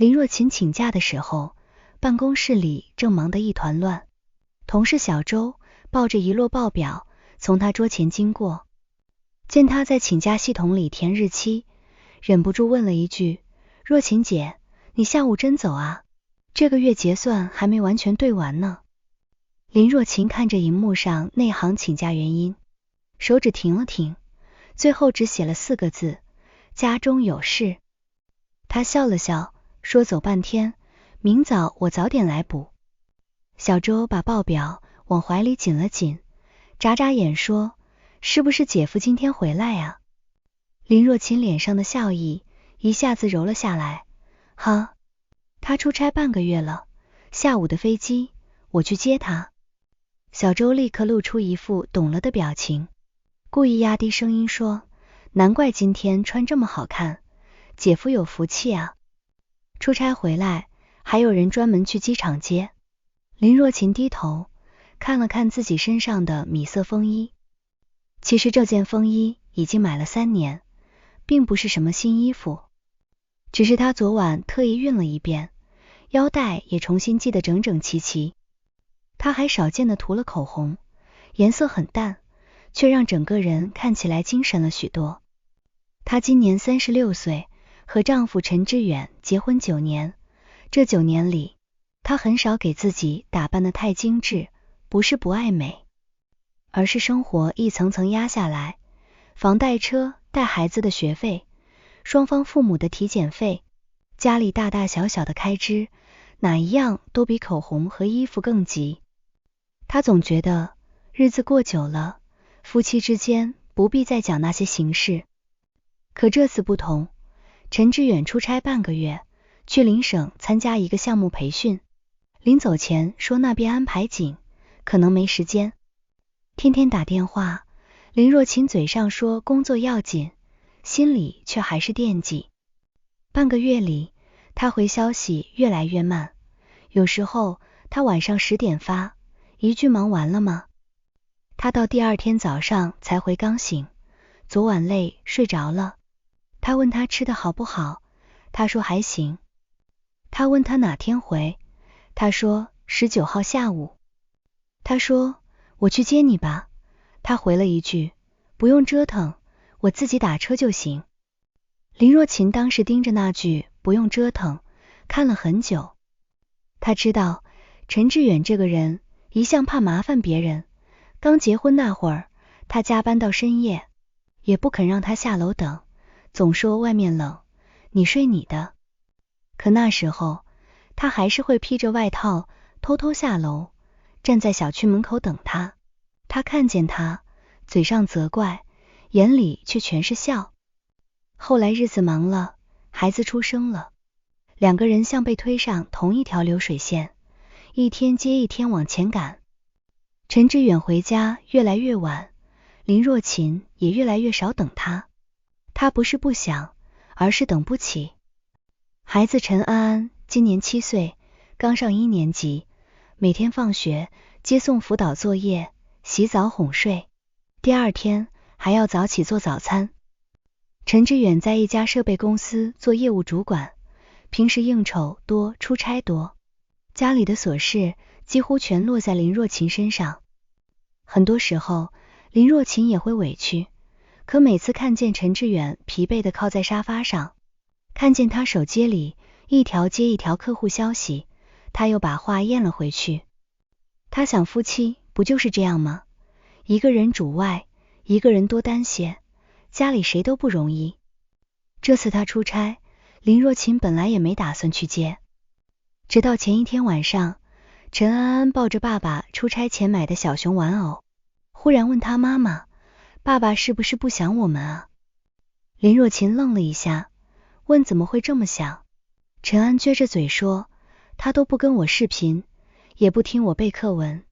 林若琴請假的時候，辦公室裡正忙得一團亂。同事小周抱着一摞報表從他桌前經過，見他在請假系統裡填日期，忍不住問了一句：若琴姐，你下午真走啊？這個月結算還沒完全對完呢。林若琴看着熒幕上那行請假原因，手指停了停，最後只寫了4個字：家中有事。他笑了笑，說走半天，明早我早點來補。小周把報表往懷裡緊了緊，眨眨眼說：是不是姐夫今天回來啊？林若琴臉上的笑意一下子柔了下來。哈，他出差半個月了，下午的飛機我去接他。小周立刻露出一副懂了的表情，故意壓低聲音說：難怪今天穿這麼好看，姐夫有福氣啊。出差回來還有人專門去機場接。林若琴低頭看了看自己身上的米色風衣，其實這件風衣已經買了3年，並不是什麼新衣服，只是她昨晚特意熨了一遍，腰帶也重新繫得整整齊齊。她還少見的塗了口紅，顏色很淡，卻讓整個人看起來精神了許多。她今年36歲，和丈夫陳志遠結婚9年，這9年裡，她很少給自己打扮得太精緻，不是不愛美，而是生活一層層壓下來，房貸、車、帶孩子的學費，雙方父母的體檢費，家裡大大小小的開支，哪一樣都比口紅和衣服更急。她總覺得日子過久了，夫妻之間不必再講那些形式。可這次不同，陳志遠出差半個月，去鄰省參加一個項目培訓，臨走前說那邊安排緊，可能沒時間。天天打電話，林若琴嘴上說工作要緊，心裡卻還是惦記。半個月裡，她回消息越來越慢，有時候她晚上10點發，一句忙完了嗎？她到第二天早上才回剛醒，昨晚累睡着了。她問他吃的好不好，他說還行。她問他哪天回，他說19號下午。他說我去接你吧，他回了一句不用折騰，我自己打車就行。林若琴當时盯着那句不用折騰看了很久，她知道陳志遠這個人一向怕麻煩別人，剛結婚那會兒，他加班到深夜，也不肯讓他下樓等，總說外面冷，你睡你的。可那時候，他還是會披着外套偷偷下樓，站在小區門口等他。他看見他，嘴上責怪，眼裡卻全是笑。後來日子忙了，孩子出生了，兩個人像被推上同一條流水線，一天接一天往前趕。陳志遠回家越來越晚，林若琴也越來越少等他。他不是不想，而是等不起。孩子陳安安今年7歲，剛上1年級，每天放學接送輔導作業，洗澡哄睡，第二天還要早起做早餐。陳志遠在一家設備公司做業務主管，平時應酬多，出差多，家裡的瑣事幾乎全落在林若琴身上。很多時候林若琴也會委屈，可每次看見陳志遠疲憊地靠在沙發上，看見他手機裡一條接一條客戶消息，他又把話咽了回去。他想夫妻不就是這樣嗎？一個人主外，一個人多擔些，家裡誰都不容易。這次他出差，林若琴本來也沒打算去接，直到前一天晚上，陳安安抱着爸爸出差前買的小熊玩偶，忽然問他媽媽，爸爸是不是不想我們啊？林若琴愣了一下，問怎麼會這麼想？陳安撅着嘴說，他都不跟我視頻，也不聽我背課文。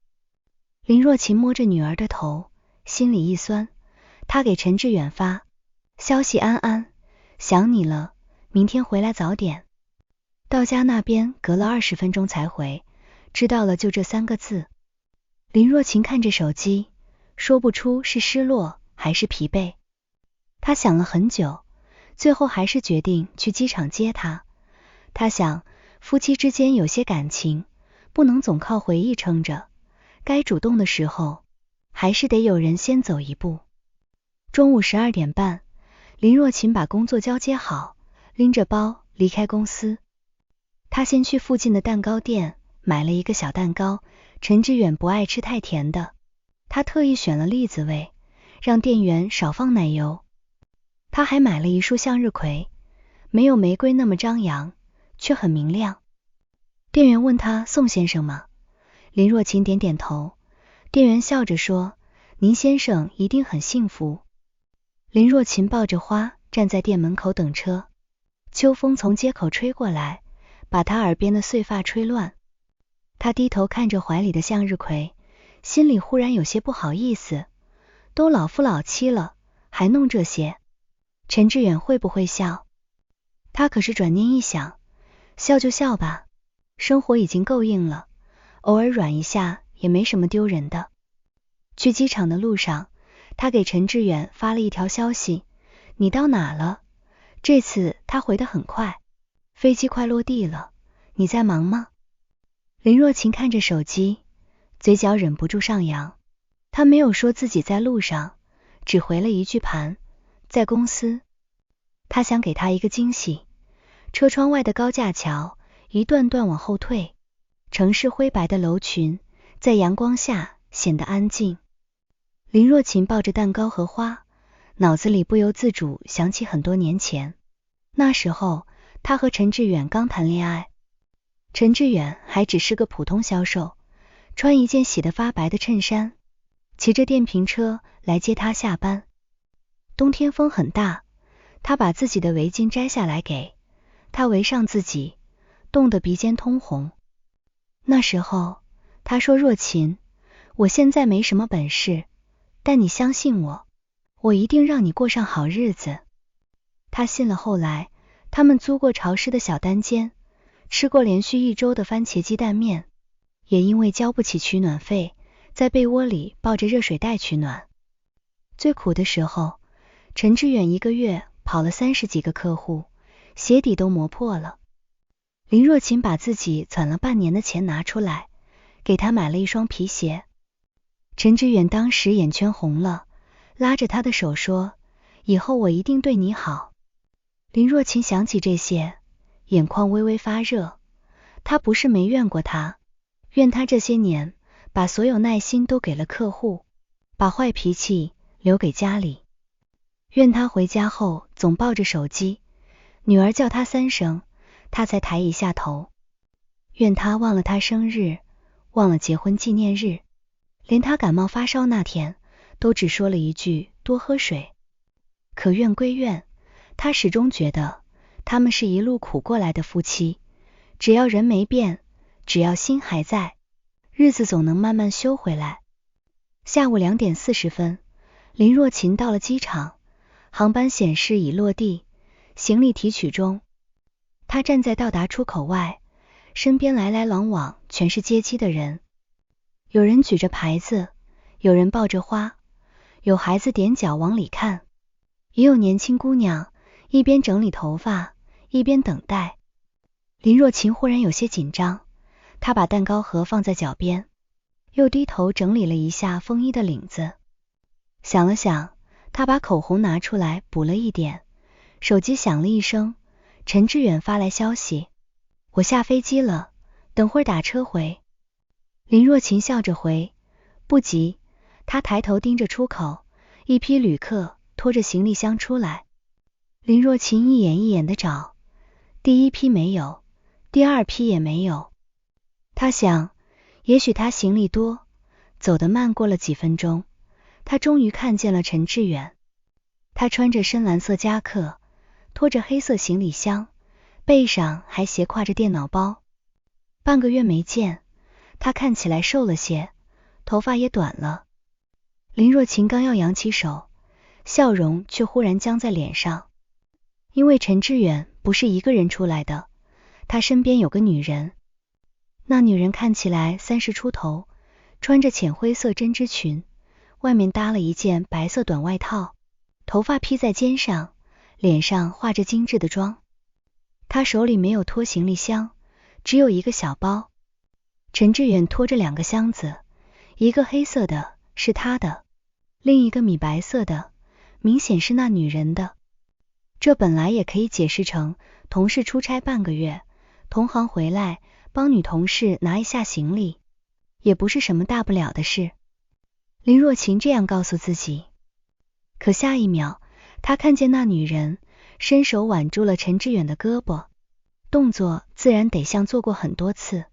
林若琴摸着女兒的頭，心裡一酸，她給陳志遠發消息，安安想你了，明天回來早點。到家那邊隔了20分鐘才回，知道了就這3個字。林若琴看着手機，說不出是失落還是疲憊。她想了很久，最後還是決定去機場接他。他想，夫妻之間有些感情，不能總靠回憶撐着，該主動的時候，還是得有人先走一步。中午12點半，林若琴把工作交接好，拎着包離開公司。她先去附近的蛋糕店買了一個小蛋糕，陳志遠不愛吃太甜的，她特意選了栗子味，讓店員少放奶油。她還買了一束向日葵，沒有玫瑰那麼張揚，卻很明亮。店員問她宋先生嗎？林若琴點點頭。店員笑着說，您先生一定很幸福。林若琴抱着花站在店門口等車，秋風從街口吹過來，把她耳邊的碎髮吹亂。她低頭看着懷裡的向日葵，心裡忽然有些不好意思，都老夫老妻了，還弄這些，陳志遠會不會笑？她可是轉念一想，笑就笑吧，生活已經夠硬了，偶爾軟一下也沒什麼丟人的。去機場的路上，他給陳志遠發了一條消息，你到哪了？這次他回得很快，飛機快落地了，你在忙嗎？林若琴看着手機，嘴角忍不住上揚。他沒有說自己在路上，只回了一句盤，在公司。他想給他一個驚喜。車窗外的高架橋一段段往後退，城市灰白的樓群在陽光下顯得安靜。林若琴抱着蛋糕和花，腦子裡不由自主想起很多年前，那時候她和陳志遠剛談戀愛，陳志遠還只是個普通銷售，穿一件洗得發白的襯衫，騎着電瓶車來接她下班。冬天風很大，他把自己的圍巾摘下來給她圍上自己，凍得鼻尖通紅。那時候他說，若琴，我現在沒什麼本事，但你相信我，我一定讓你過上好日子。他信了。後來他們租過潮濕的小單間，吃過連續1周的番茄雞蛋麵，也因為交不起取暖費，在被窩裡抱着熱水袋取暖。最苦的時候，陳志遠1個月跑了30幾個客戶，鞋底都磨破了。林若琴把自己攢了半年的錢拿出來，給他買了一雙皮鞋。陳志遠當時眼圈紅了，拉着他的手說，以後我一定對你好。林若琴想起這些，眼眶微微發熱。他不是沒怨過他，怨他這些年把所有耐心都給了客戶，把壞脾氣留給家裡。怨他回家後總抱着手機，女兒叫他3聲，他才抬一下頭。怨他忘了他生日，忘了結婚紀念日，連他感冒發燒那天都只說了一句多喝水。可怨歸怨，他始終覺得他們是一路苦過來的夫妻，只要人沒變，只要心還在，日子總能慢慢修回來。下午2點40分，林若琴到了機場，航班顯示已落地，行李提取中。他站在到達出口外，身邊來來往往全是接機的人，有人舉着牌子，有人抱着花，有孩子踮腳往裡看，也有年輕姑娘一邊整理頭髮一邊等待。林若琴忽然有些緊張，她把蛋糕盒放在腳邊，又低頭整理了一下風衣的領子。想了想，她把口紅拿出來補了一點。手機響了一聲，陳志遠發來消息，我下飛機了，等會兒打車回。林若琴笑着回，不急。她抬頭盯着出口，一批旅客拖着行李箱出來。林若琴一眼一眼地找，第一批沒有，第二批也沒有。她想，也許他行李多，走得慢。過了幾分鐘，她終於看見了陳志遠。他穿着深藍色夾克，拖着黑色行李箱，背上還斜挎着電腦包。半個月沒見，他看起來瘦了些，頭髮也短了。林若琴剛要揚起手，笑容卻忽然僵在臉上。因為陳志遠不是一個人出來的，他身邊有個女人。那女人看起來30出頭，穿着淺灰色針織裙，外面搭了一件白色短外套，頭髮披在肩上，臉上化着精緻的妝。他手裡沒有拖行李箱，只有一個小包。陳志遠拖着2個箱子，一個黑色的是他的，另一個米白色的明顯是那女人的。這本來也可以解釋成同事出差半個月，同行回來幫女同事拿一下行李，也不是什麼大不了的事。林若琴這樣告訴自己。可下一秒，她看見那女人伸手挽住了陳志遠的胳膊，動作自然得像做過很多次。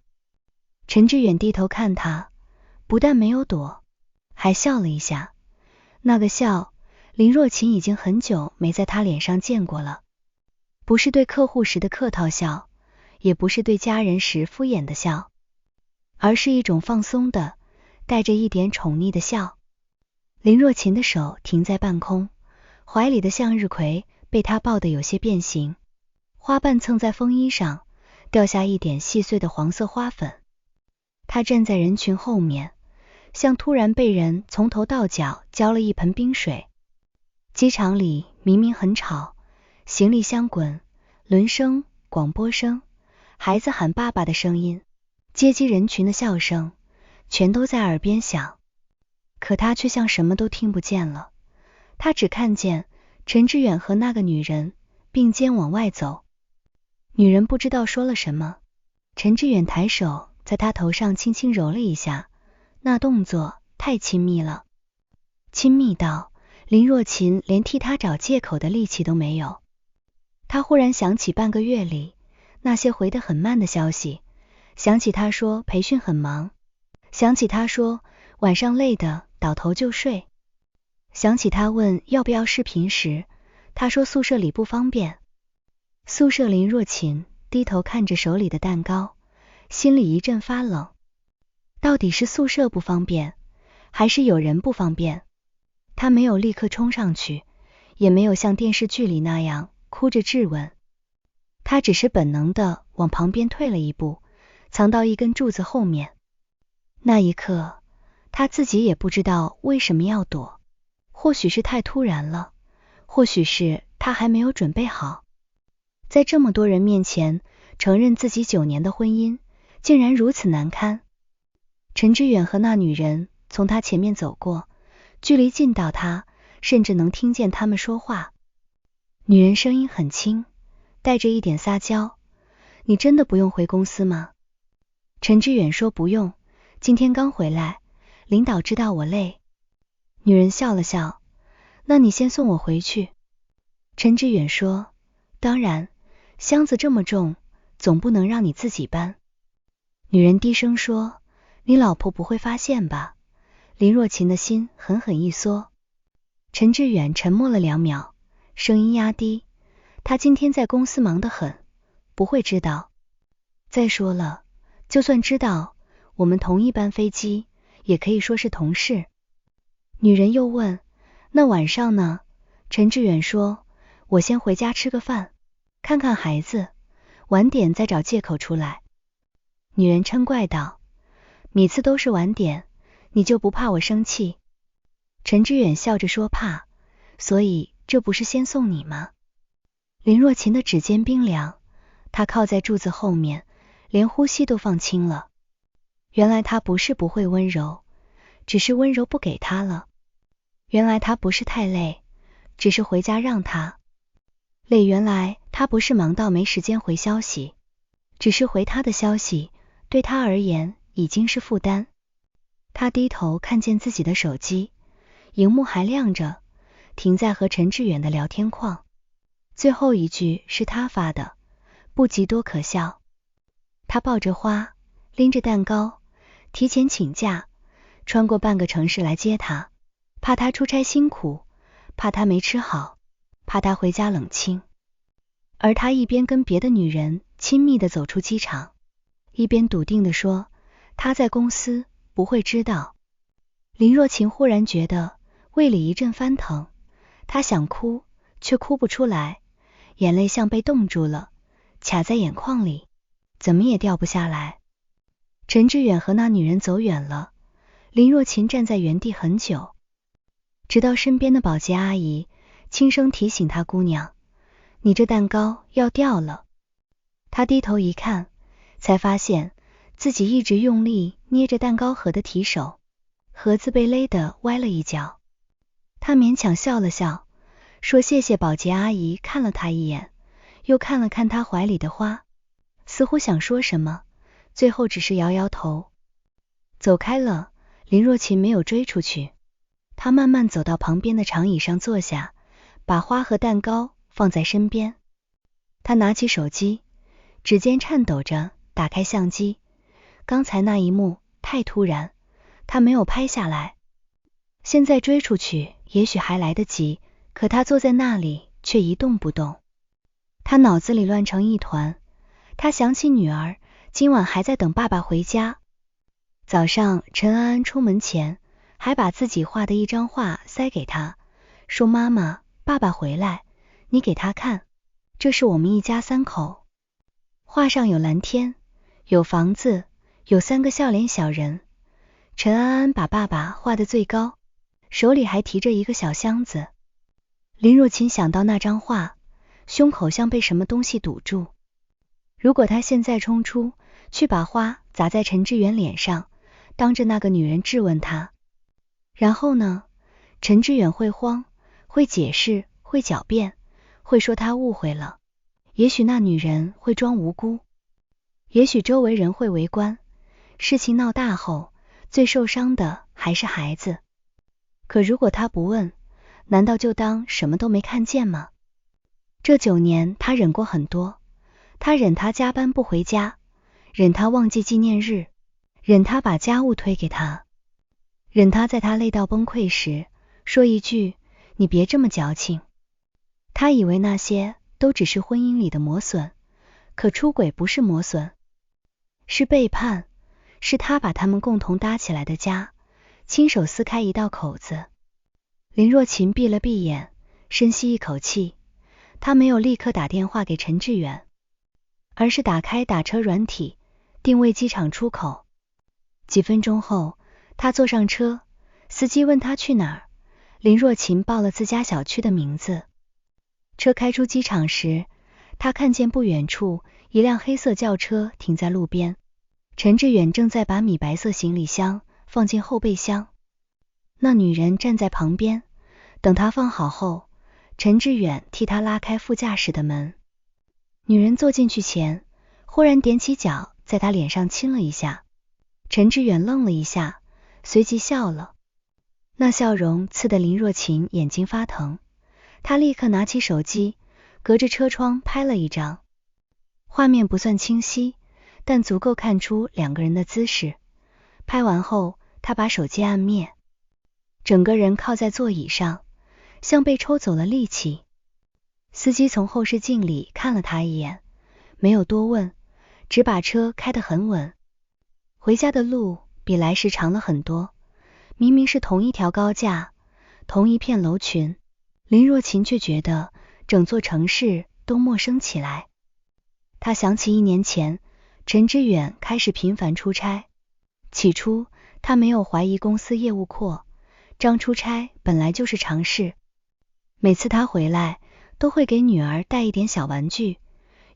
陳志遠低頭看她，不但沒有躲，還笑了一下。那個笑，林若琴已經很久沒在他臉上見過了，不是对客戶時的客套笑，也不是對家人時敷衍的笑，而是一種放鬆的，帶着一點寵溺的笑。林若琴的手停在半空，懷裡的向日葵被他抱得有些變形，花瓣蹭在風衣上，掉下一點細碎的黃色花粉。他站在人群後面，像突然被人從頭到腳澆了一盆冰水。機場裡明明很吵，行李箱滾，輪聲、廣播聲，孩子喊爸爸的聲音，接機人群的笑聲，全都在耳邊響。可他卻像什麼都聽不見了，他只看見陳志遠和那個女人並肩往外走。女人不知道說了什麼，陳志遠抬手在她頭上輕輕揉了一下，那動作太親密了，親密到林若琴連替他找借口的力氣都沒有。他忽然想起半個月裡那些回得很慢的消息，想起他說培訓很忙，想起他說晚上累得倒頭就睡，想起他問要不要視頻時，他說宿舍裡不方便。宿舍林若琴低頭看着手裡的蛋糕，心裡一陣發冷。到底是宿舍不方便，還是有人不方便？他沒有立刻衝上去，也沒有像電視劇裡那樣哭着質問，他只是本能地往旁邊退了一步，藏到一根柱子後面。那一刻，他自己也不知道為什麼要躲，或許是太突然了，或許是他還沒有準備好。在這麼多人面前承認自己9年的婚姻，竟然如此難堪。陳志遠和那女人從他前面走過，距離近到他甚至能聽見他們說話。女人聲音很輕，帶着一點撒嬌：“你真的不用回公司嗎？”陳志遠說：“不用，今天剛回來，領導知道我累。”女人笑了笑：“那你先送我回去。”陳志遠說：“當然，箱子這麼重，總不能讓你自己搬。”女人低聲說：“你老婆不會發現吧？”林若琴的心狠狠一縮。陳志遠沉默了2秒，聲音壓低：“他今天在公司忙得很，不會知道。再說了，就算知道，我們同一班飛機，也可以說是同事。”女人又問：“那晚上呢？”陳志遠說：“我先回家吃個飯，看看孩子，晚點再找借口出來。”女人嗔怪道：“每次都是晚點，你就不怕我生氣？”陳志遠笑着說：“怕，所以這不是先送你嗎？”林若琴的指尖冰涼，她靠在柱子後面，連呼吸都放輕了。原來他不是不會溫柔，只是溫柔不給他了。原來他不是太累，只是回家讓他累。原來他不是忙到沒時間回消息，只是回他的消息對他而言已經是負擔。他低頭看見自己的手機，熒幕還亮着，停在和陳志遠的聊天框。最後一句是他發的：“不急多可笑。”他抱着花，拎着蛋糕，提前請假，穿過半個城市來接他，怕他出差辛苦，怕他沒吃好，怕他回家冷清。而他一邊跟別的女人親密地走出機場，一邊篤定地說：“他在公司不會知道。”林若琴忽然覺得胃裡一陣翻騰，她想哭，卻哭不出來，眼淚像被凍住了，卡在眼眶裡，怎麼也掉不下來。陳志遠和那女人走遠了，林若琴站在原地很久，直到身邊的保潔阿姨輕聲提醒她：“姑娘，你這蛋糕要掉了。”他低頭一看，才發現自己一直用力捏着蛋糕盒的提手，盒子被勒得歪了一角。他勉強笑了笑，說謝謝保潔阿姨，看了他一眼，又看了看他懷裡的花，似乎想說什麼，最後只是搖搖頭，走開了。林若琴沒有追出去，她慢慢走到旁邊的長椅上坐下，把花和蛋糕放在身邊。她拿起手機，指尖顫抖着打開相機，剛才那一幕太突然，她沒有拍下來。現在追出去也許還來得及，可她坐在那裡卻一動不動。她腦子裡亂成一團，她想起女兒今晚還在等爸爸回家。早上陳安安出門前還把自己畫的一張畫塞給她，說媽媽，爸爸回來，你給他看，這是我們一家3口。畫上有藍天，有房子，有3個笑臉小人。陳安安把爸爸畫得最高，手裡還提着一個小箱子。林若琴想到那張畫，胸口像被什麼東西堵住。如果他現在衝出去把花砸在陳志遠臉上，當着那個女人質問他，然後呢？陳志遠會慌，會解釋，會狡辯，會說他誤會了。也許那女人會裝無辜，也許周圍人會圍觀。事情鬧大後，最受傷的還是孩子。可如果他不問，難道就當什麼都沒看見嗎？這9年他忍過很多，他忍他加班不回家，忍他忘記紀念日，忍他把家務推給他，忍他在他累到崩潰時說一句你別這麼矯情。他以為那些都只是婚姻裡的磨損，可出軌不是磨損，是背叛，是他把他們共同搭起來的家親手撕開一道口子。林若琴閉了閉眼，深吸一口氣，他沒有立刻打電話給陳志遠，而是打開打車軟體，定位機場出口。幾分鐘後，他坐上車，司機問他去哪兒，林若琴報了自家小區的名字。車開出機場時，他看見不遠處一輛黑色轎車停在路邊，陳志遠正在把米白色行李箱放進後備箱。那女人站在旁邊，等他放好後，陳志遠替他拉開副駕駛的門。女人坐進去前，忽然踮起腳在他臉上親了一下。陳志遠愣了一下，隨即笑了，那笑容刺得林若琴眼睛發疼。他立刻拿起手機，隔着車窗拍了一張，畫面不算清晰，但足夠看出2個人的姿勢。拍完後，他把手機按滅，整個人靠在座椅上，像被抽走了力氣。司機從後視鏡裡看了他一眼，沒有多問，只把車開得很穩。回家的路比來時長了很多，明明是同一條高架，同一片樓群，林若琴卻覺得整座城市都陌生起來。他想起1年前，陳志遠開始頻繁出差。起初他沒有懷疑公司業務擴張出差本來就是常事。每次他回來都會給女兒帶一點小玩具，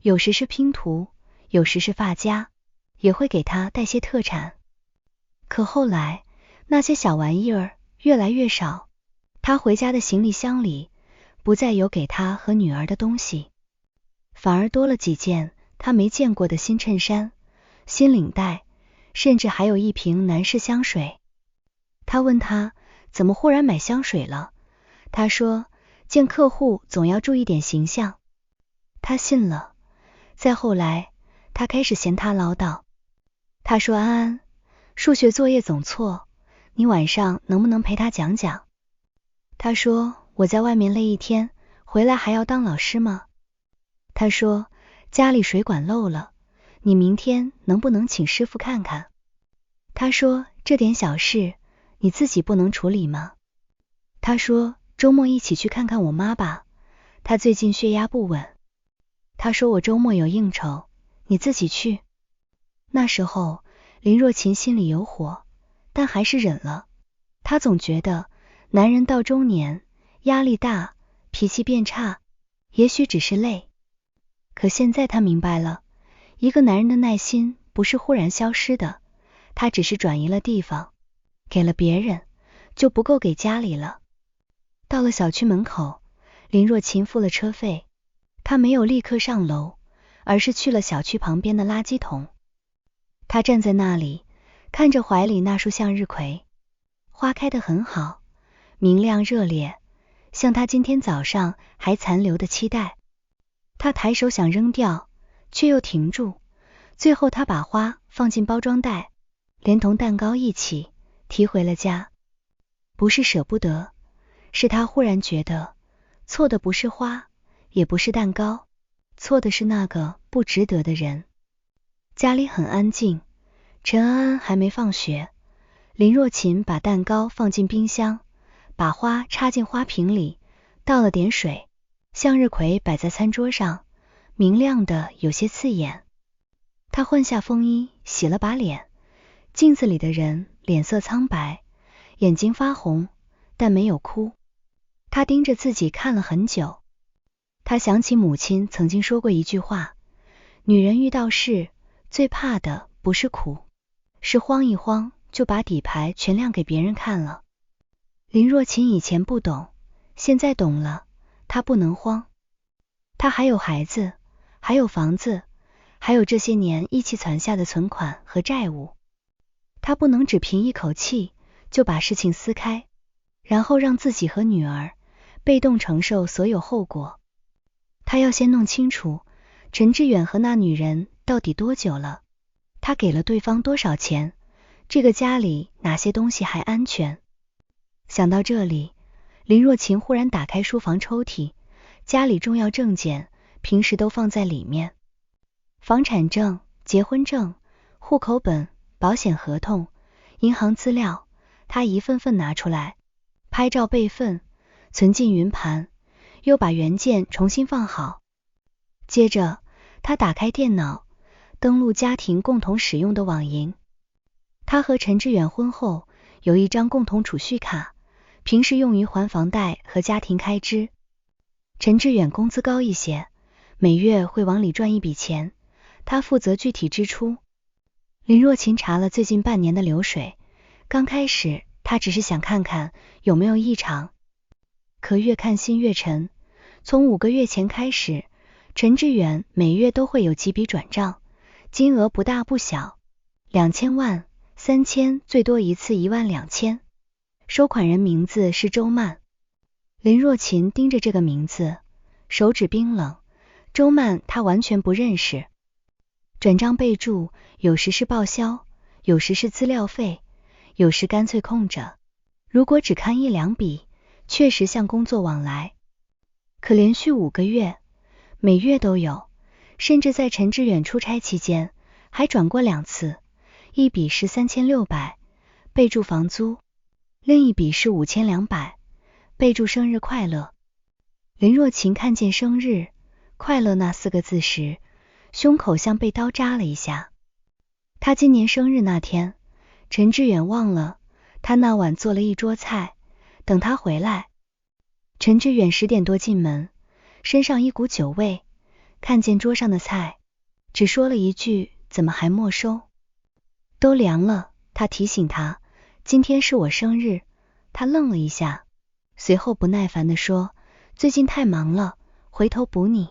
有時是拼圖，有時是髮夾，也會給她帶些特產。可後來那些小玩意兒越來越少，他回家的行李箱裡不再有給他和女兒的東西，反而多了幾件他沒見過的新襯衫、新領帶，甚至還有一瓶男士香水。他問他怎麼忽然買香水了，他說見客戶總要注意點形象。他信了。再後來他開始嫌他嘮叨，他說安安，數學作業總錯，你晚上能不能陪他講講？他說我在外面累一天，回來還要當老師嗎？他說家裡水管漏了，你明天能不能請師傅看看？他說這點小事你自己不能處理嗎？他說周末一起去看看我媽吧，她最近血壓不穩。他說我周末有應酬，你自己去。那時候林若琴心裡有火，但還是忍了。她總覺得男人到中年壓力大，脾氣變差，也許只是累。可現在她明白了，一個男人的耐心不是忽然消失的，他只是轉移了地方，給了別人，就不夠給家裡了。到了小區門口，林若琴付了車費，她沒有立刻上樓，而是去了小區旁邊的垃圾桶。她站在那裡，看着懷裡那束向日葵，花開得很好，明亮熱烈，像她今天早上還殘留的期待。她抬手想扔掉，卻又停住，最後她把花放進包裝袋，連同蛋糕一起提回了家。不是捨不得，是她忽然覺得，錯的不是花，也不是蛋糕，錯的是那個不值得的人。家裡很安靜，陳安安還沒放學，林若琴把蛋糕放進冰箱，把花插進花瓶裡，倒了點水，向日葵擺在餐桌上，明亮的有些刺眼。她換下風衣，洗了把臉，鏡子裡的人臉色蒼白，眼睛發紅，但沒有哭。她盯着自己看了很久。她想起母親曾經說過一句話，女人遇到事最怕的不是苦，是慌一慌就把底牌全亮給別人看了。林若琴以前不懂，現在懂了，她不能慌。她還有孩子，還有房子，還有這些年一起攒下的存款和債務。她不能只憑一口氣就把事情撕開，然後讓自己和女兒被動承受所有後果。她要先弄清楚陈志遠和那女人到底多久了，他給了對方多少錢，這個家裡哪些東西還安全。想到這裡，林若琴忽然打開書房抽屜，家裡重要證件平時都放在裡面，房產證、結婚證、戶口本、保險合同、銀行資料，她一份份拿出來，拍照備份，存進雲盤，又把原件重新放好。接着她打開電腦，登錄家庭共同使用的網銀。她和陳志遠婚後有一張共同儲蓄卡，平時用於還房貸和家庭開支。陳志遠工資高一些，每月會往裡賺一筆錢，他負責具體支出。林若琴查了最近半年的流水，剛開始她只是想看看有沒有異常，可越看心越沉。從5個月前開始，陳志遠每月都會有幾筆轉賬，金額不大不小，2000萬、3000，最多一次12000。收款人名字是周曼。林若琴盯着這個名字，手指冰冷。周曼她完全不認識。轉賬備註有時是報銷，有時是資料費，有時乾脆空着。如果只看1-2筆，確實像工作往來。可連續5個月，每月都有，甚至在陳志遠出差期間還轉過2次，一筆是3600，備註房租，另一筆是5200，備註生日快樂。林若琴看見生日快樂那4個字時，胸口像被刀扎了一下。他今年生日那天，陳志遠忘了他那晚做了一桌菜，等他回來，陳志遠10點多進門，身上一股酒味，看見桌上的菜，只說了一句怎麼還沒收。都涼了，他提醒他，今天是我生日。他愣了一下，隨後不耐煩地說，最近太忙了，回頭補你。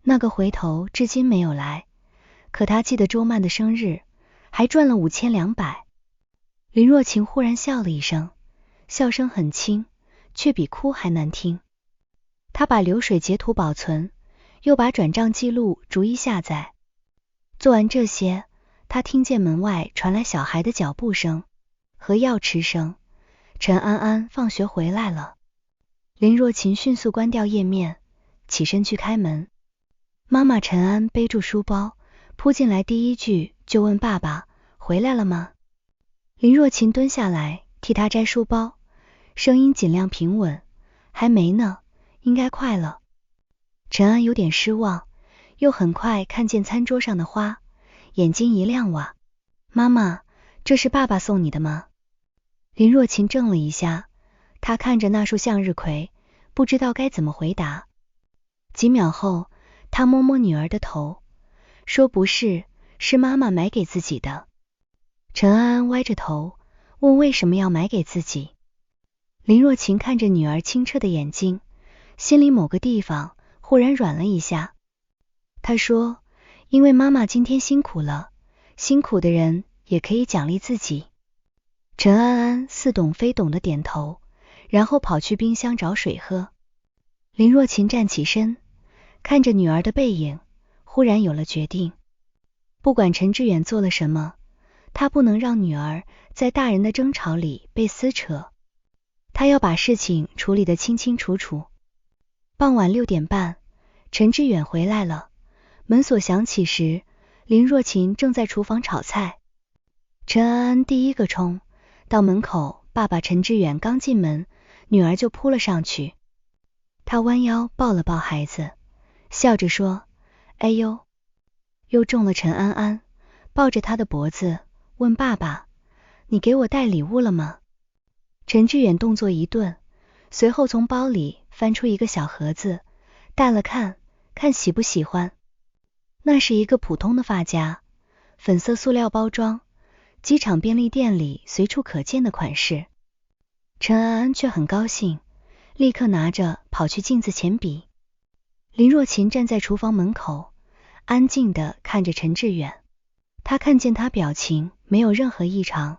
那個回頭至今沒有來，可他記得周曼的生日，還賺了5200。林若琴忽然笑了一聲，笑聲很輕，卻比哭還難聽。他把流水截圖保存，又把轉賬記錄逐一下載。做完這些，他聽見門外傳來小孩的腳步聲和鑰匙聲。陳安安放學回來了。林若琴迅速關掉頁面，起身去開門。媽媽陳安背住書包，撲進來，第一句就問爸爸回來了嗎？林若琴蹲下來替他摘書包，聲音盡量平穩，還沒呢，應該快了。陳安有點失望，又很快看見餐桌上的花，眼睛一亮，哇，媽媽，這是爸爸送你的嗎？林若琴怔了一下，她看着那束向日葵，不知道該怎麼回答。幾秒後，她摸摸女兒的頭，說不是，是媽媽買給自己的。陳安安歪着頭問為什麼要買給自己。林若晴看着女兒清澈的眼睛，心裡某個地方忽然軟了一下。她說，因為媽媽今天辛苦了，辛苦的人也可以獎勵自己。陳安安似懂非懂的點頭，然後跑去冰箱找水喝。林若晴站起身，看着女兒的背影，忽然有了決定。不管陈志遠做了什麼，她不能讓女兒在大人的爭吵裡被撕扯，她要把事情處理得清清楚楚。傍晚6點半，陳志遠回來了，門鎖響起時，林若晴正在廚房炒菜。陳安安第一個衝到門口，爸爸陳志遠剛進門，女兒就撲了上去。她彎腰抱了抱孩子，笑着說：“哎呦！”又中了陳安安，抱着她的脖子問爸爸：“你給我帶禮物了嗎？”陳志遠動作一頓，隨後從包裡翻出一個小盒子，戴了看，看喜不喜歡。那是一個普通的髮夾，粉色塑料包装，機場便利店裡隨處可見的款式。陳安安卻很高興，立刻拿着跑去鏡子前比。林若晴站在廚房門口，安靜地看着陳志遠，她看見他表情沒有任何異常。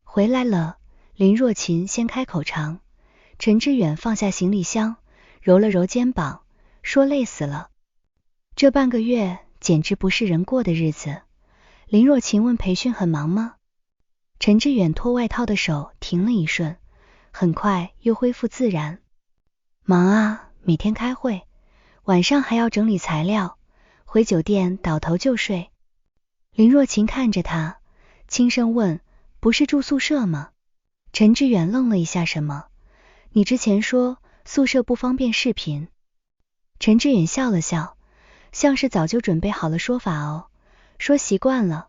回來了，林若晴先開口嘗，陳志遠放下行李箱，揉了揉肩膀，說累死了。這半個月簡直不是人過的日子。林若晴問培訓很忙嗎？陳志遠脫外套的手停了一瞬，很快又恢復自然。忙啊，每天開會，晚上還要整理材料，回酒店倒頭就睡。林若晴看着他，輕聲問：“不是住宿舍嗎？”陳志遠愣了一下，什麼？你之前說宿舍不方便視頻。陳志遠笑了笑，像是早就準備好了說法哦，說習慣了。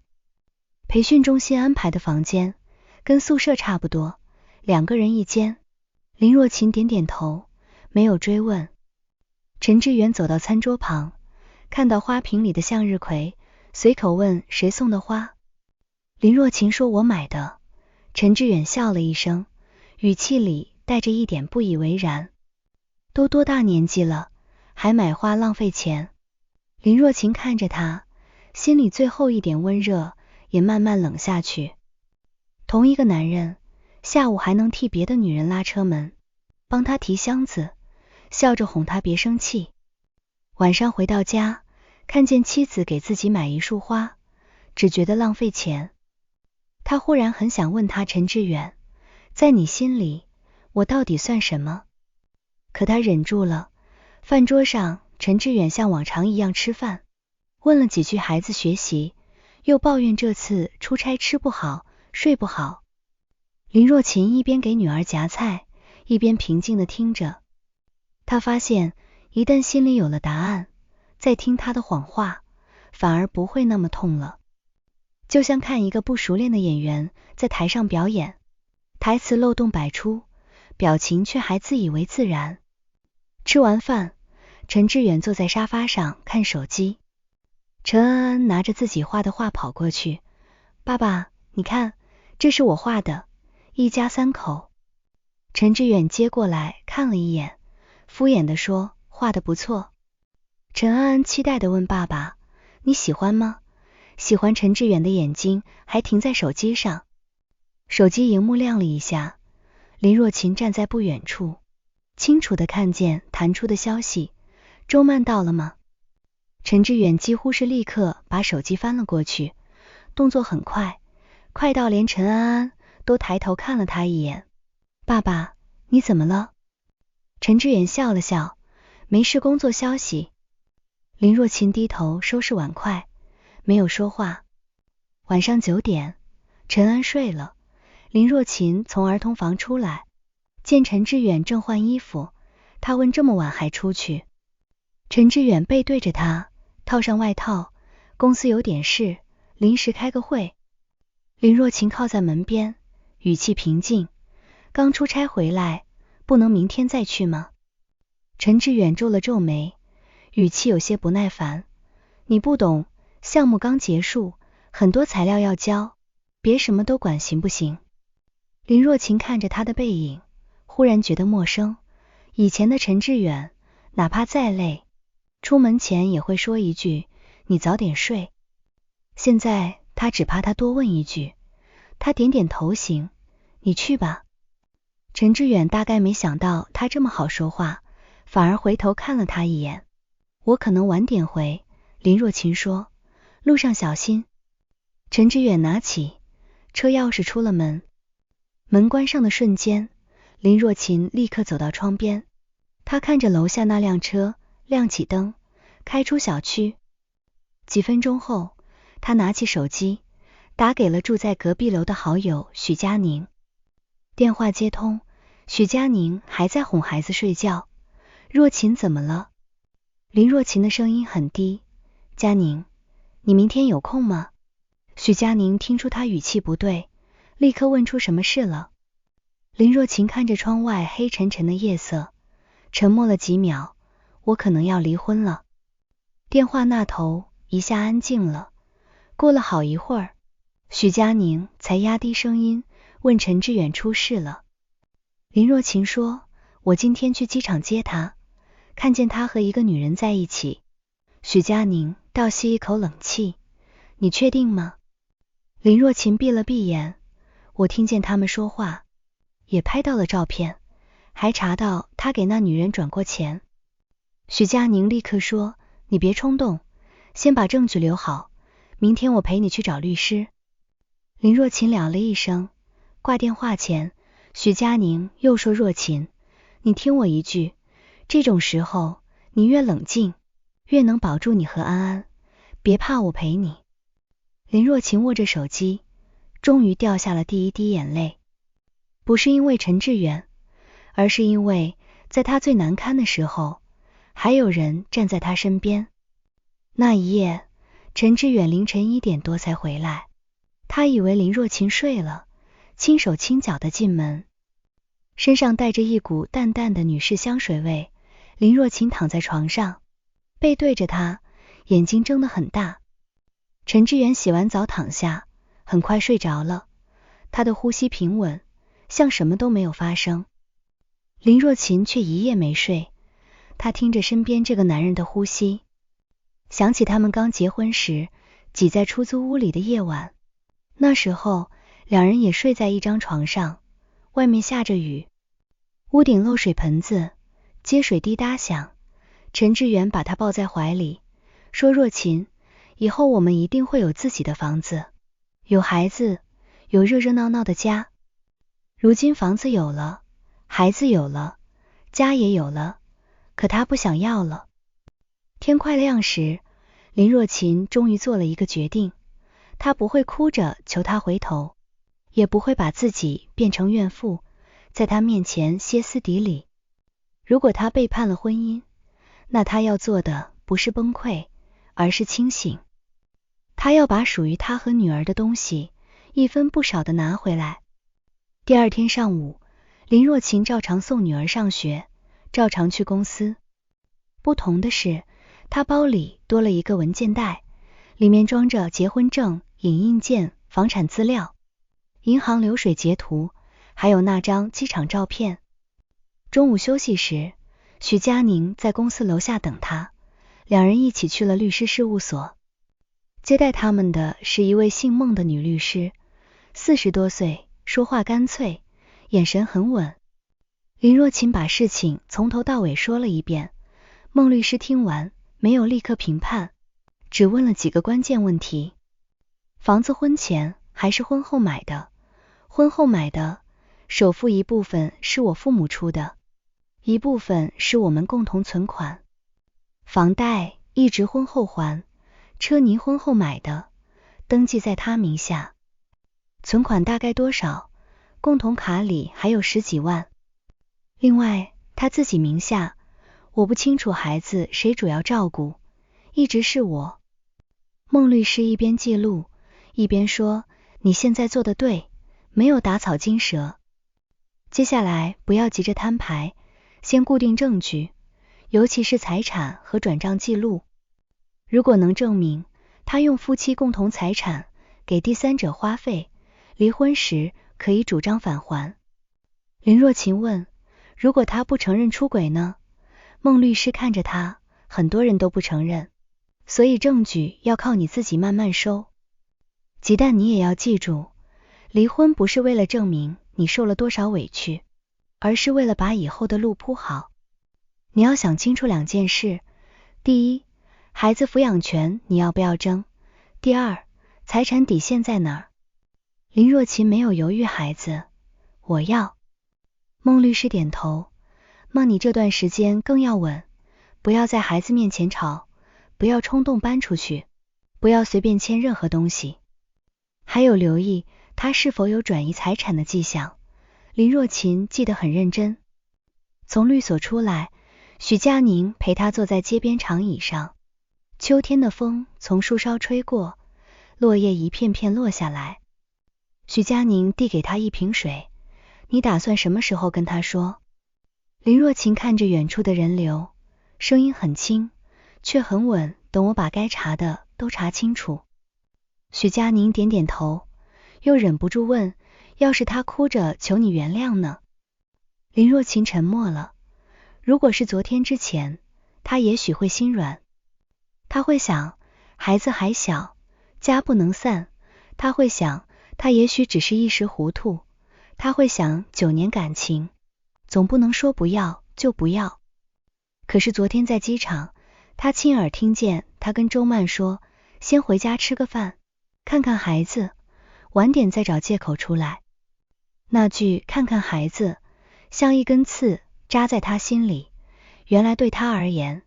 培訓中心安排的房間跟宿舍差不多，2個人一間。林若晴點點頭，沒有追問。陳志遠走到餐桌旁，看到花瓶裡的向日葵，隨口問：“誰送的花？”林若晴說：“我買的。”陳志遠笑了一聲，語氣裡帶着一點不以為然。都多大年紀了，還買花浪費錢。林若晴看着他，心裡最後一點溫熱也慢慢冷下去。同一個男人，下午還能替別的女人拉車門，幫他提箱子，笑着哄他別生氣。晚上回到家，看見妻子給自己買一束花，只覺得浪費錢。他忽然很想問他：“陳志遠，在你心裡，我到底算什麼？”可他忍住了。飯桌上，陳志遠像往常一樣吃飯，問了幾句孩子學習，又抱怨這次出差吃不好，睡不好。林若晴一邊給女兒夾菜，一邊平靜地聽着。她發現，一旦心裡有了答案，再聽他的謊話，反而不會那麼痛了。就像看一個不熟練的演員在台上表演，台詞漏洞百出，表情卻還自以為自然。吃完飯，陳志遠坐在沙發上看手機。陳安安拿着自己畫的畫跑過去：“爸爸，你看，這是我畫的，一家3口。”陳志遠接過來看了一眼，敷衍地說：“畫得不錯。”陳安安期待地問爸爸：“你喜歡嗎？”喜歡。陳志遠的眼睛還停在手機上，手機熒幕亮了一下，林若晴站在不遠處，清楚地看見彈出的消息：“周曼到了嗎？”陳志遠幾乎是立刻把手機翻了過去，動作很快，快到連陳安安都抬頭看了他一眼。“爸爸，你怎麼了？”陳志遠笑了笑：“沒事，工作消息。”林若晴低頭收拾碗筷，沒有說話。晚上9點，陳安睡了，林若晴從兒童房出來，見陳志遠正換衣服，他問：“這麼晚還出去？”陳志遠背對着他，套上外套：“公司有點事，臨時開個會。”林若晴靠在門邊，語氣平靜：“剛出差回來，不能明天再去嗎？”陳志遠皺了皺眉，語氣有些不耐煩：“你不懂，項目剛結束，很多材料要交，別什麼都管行不行？林若晴看着他的背影，忽然覺得陌生。以前的陳志遠，哪怕再累，出門前也會說一句，你早點睡。現在他只怕他多問一句。他點點頭行，你去吧。陳志遠大概沒想到他這麼好說話，反而回頭看了他一眼。我可能晚點回，林若晴說，路上小心。陳志遠拿起車鑰匙出了門，門關上的瞬間，林若晴立刻走到窗邊，他看着樓下那輛車，亮起燈，開出小區。幾分鐘後，他拿起手機，打給了住在隔壁樓的好友許佳寧。電話接通，許佳寧還在哄孩子睡覺。若晴怎麼了？林若晴的聲音很低，佳寧，你明天有空嗎？許佳寧聽出他語氣不對，立刻問出什麼事了。林若晴看着窗外黑沉沉的夜色，沉默了幾秒，我可能要離婚了。電話那頭一下安靜了，過了好一會兒，許佳寧才壓低聲音問陳志遠出事了。林若晴說，我今天去機場接他，看見他和一個女人在一起。許佳寧倒吸一口冷氣，你確定嗎？林若晴閉了閉眼，我聽見他們說話，也拍到了照片，還查到他給那女人轉過錢。許佳寧立刻說，你別衝動，先把證據留好，明天我陪你去找律師。林若晴了了一聲，掛電話前，許佳寧又說，若晴，你聽我一句，這種時候你越冷靜，越能保住你和安安，別怕，我陪你。林若晴握着手機，終於掉下了第一滴眼淚，不是因為陳志遠，而是因為在他最難堪的時候，還有人站在他身邊。那一夜，陳志遠凌晨1點多才回來，他以為林若晴睡了，輕手輕腳地進門，身上帶着一股淡淡的女士香水味。林若晴躺在床上，背對着他，眼睛睜得很大。陳志遠洗完澡躺下，很快睡着了，他的呼吸平穩，像什麼都沒有發生。林若晴卻一夜沒睡，她聽着身邊這個男人的呼吸，想起他們剛結婚時擠在出租屋裡的夜晚，那時候兩人也睡在一張床上，外面下着雨，屋頂漏水盆子，接水滴答響。陳志遠把她抱在懷裡，說，若晴，以後我們一定會有自己的房子，有孩子，有熱熱鬧鬧的家。如今房子有了，孩子有了，家也有了，可他不想要了。天快亮時，林若晴終於做了一個決定，她不會哭着求他回頭，也不會把自己變成怨婦，在他面前歇斯底里。如果他背叛了婚姻，那他要做的不是崩潰，而是清醒。他要把屬於他和女兒的東西一分不少的拿回來。第二天上午，林若晴照常送女兒上學，照常去公司。不同的是，她包裡多了一個文件袋，裡面裝着結婚證、影印件、房產資料、銀行流水截圖，還有那張機場照片。中午休息時，許佳寧在公司樓下等她，兩人一起去了律師事務所。接待他們的是一位姓孟的女律師，40多歲，說話乾脆，眼神很穩。林若晴把事情從頭到尾說了一遍，孟律師聽完沒有立刻評判，只問了幾個關鍵問題。房子婚前還是婚後買的？婚後買的，首付一部分是我父母出的，一部分是我們共同存款。房貸一直婚後還，車你婚後買的，登記在他名下。存款大概多少？共同卡裡還有10幾萬。另外他自己名下，我不清楚孩子誰主要照顧，一直是我。孟律師一邊記錄一邊說，你現在做得對，沒有打草驚蛇。接下來不要急着攤牌，先固定證據，尤其是財產和轉賬記錄。如果能證明他用夫妻共同財產給第三者花費，離婚時可以主張返還。林若琴問，如果他不承認出軌呢？孟律師看着他，很多人都不承認，所以證據要靠你自己慢慢收。雞蛋你也要記住，離婚不是為了證明你受了多少委屈，而是為了把以後的路鋪好。你要想清楚2件事，第一，孩子撫養權你要不要爭？第二，財產底線在哪兒？林若琴沒有猶豫，孩子，我要。孟律師點頭，孟你這段時間更要穩，不要在孩子面前吵，不要衝動搬出去，不要隨便簽任何東西，還有留意他是否有轉移財產的跡象。林若琴記得很認真。從律所出來，許佳寧陪他坐在街邊長椅上，秋天的風從樹梢吹過，落葉一片片落下來。許佳寧遞給他一瓶水，你打算什麼時候跟他說？林若琴看着遠處的人流，聲音很輕，卻很穩，等我把該查的都查清楚。許佳寧點點頭，又忍不住問，要是他哭着求你原諒呢？林若琴沉默了。如果是昨天之前，他也許会心軟，他會想，孩子還小，家不能散，他會想，他也許只是一時糊塗，他會想9年感情，總不能說不要就不要。可是昨天在機場，他親耳聽見他跟周曼說，先回家吃個飯，看看孩子，晚點再找借口出來。那句看看孩子，像一根刺扎在他心裡。原來對他而言，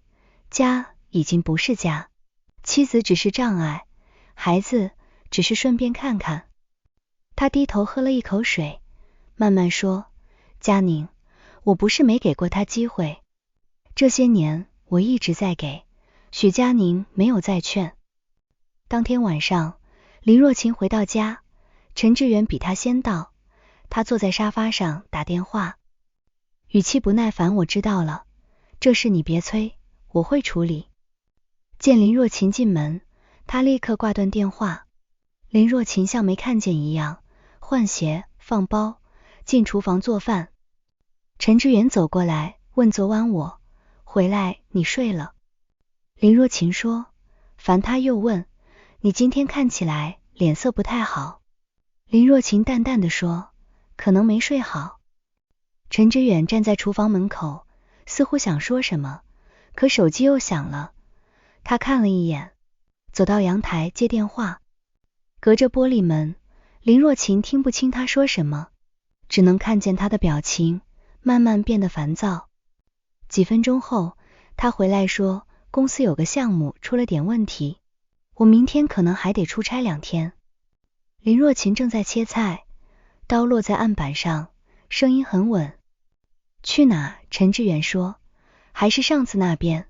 家已經不是家，妻子只是障礙，孩子只是順便看看。他低頭喝了一口水，慢慢說，佳寧，我不是沒給過他機會，這些年我一直在給。許佳寧沒有再勸。當天晚上，林若琴回到家，陳志遠比他先到，他坐在沙發上打電話，語氣不耐煩，我知道了，這事你別催，我會處理。見林若琴進門，他立刻掛斷電話。林若琴像沒看見一樣，換鞋放包進廚房做飯。陳志遠走過來問，昨晚我回來你睡了？林若琴說，煩他又問，你今天看起來臉色不太好。林若琴淡淡的說，可能沒睡好。陳志遠站在廚房門口，似乎想說什麼，可手機又響了，他看了一眼，走到陽台接電話。隔着玻璃門，林若琴聽不清他說什麼，只能看見他的表情慢慢變得煩躁。幾分鐘後，他回來說，公司有個項目出了點問題，我明天可能還得出差2天。林若琴正在切菜，刀落在案板上，聲音很穩。去哪？陳志遠說，還是上次那邊。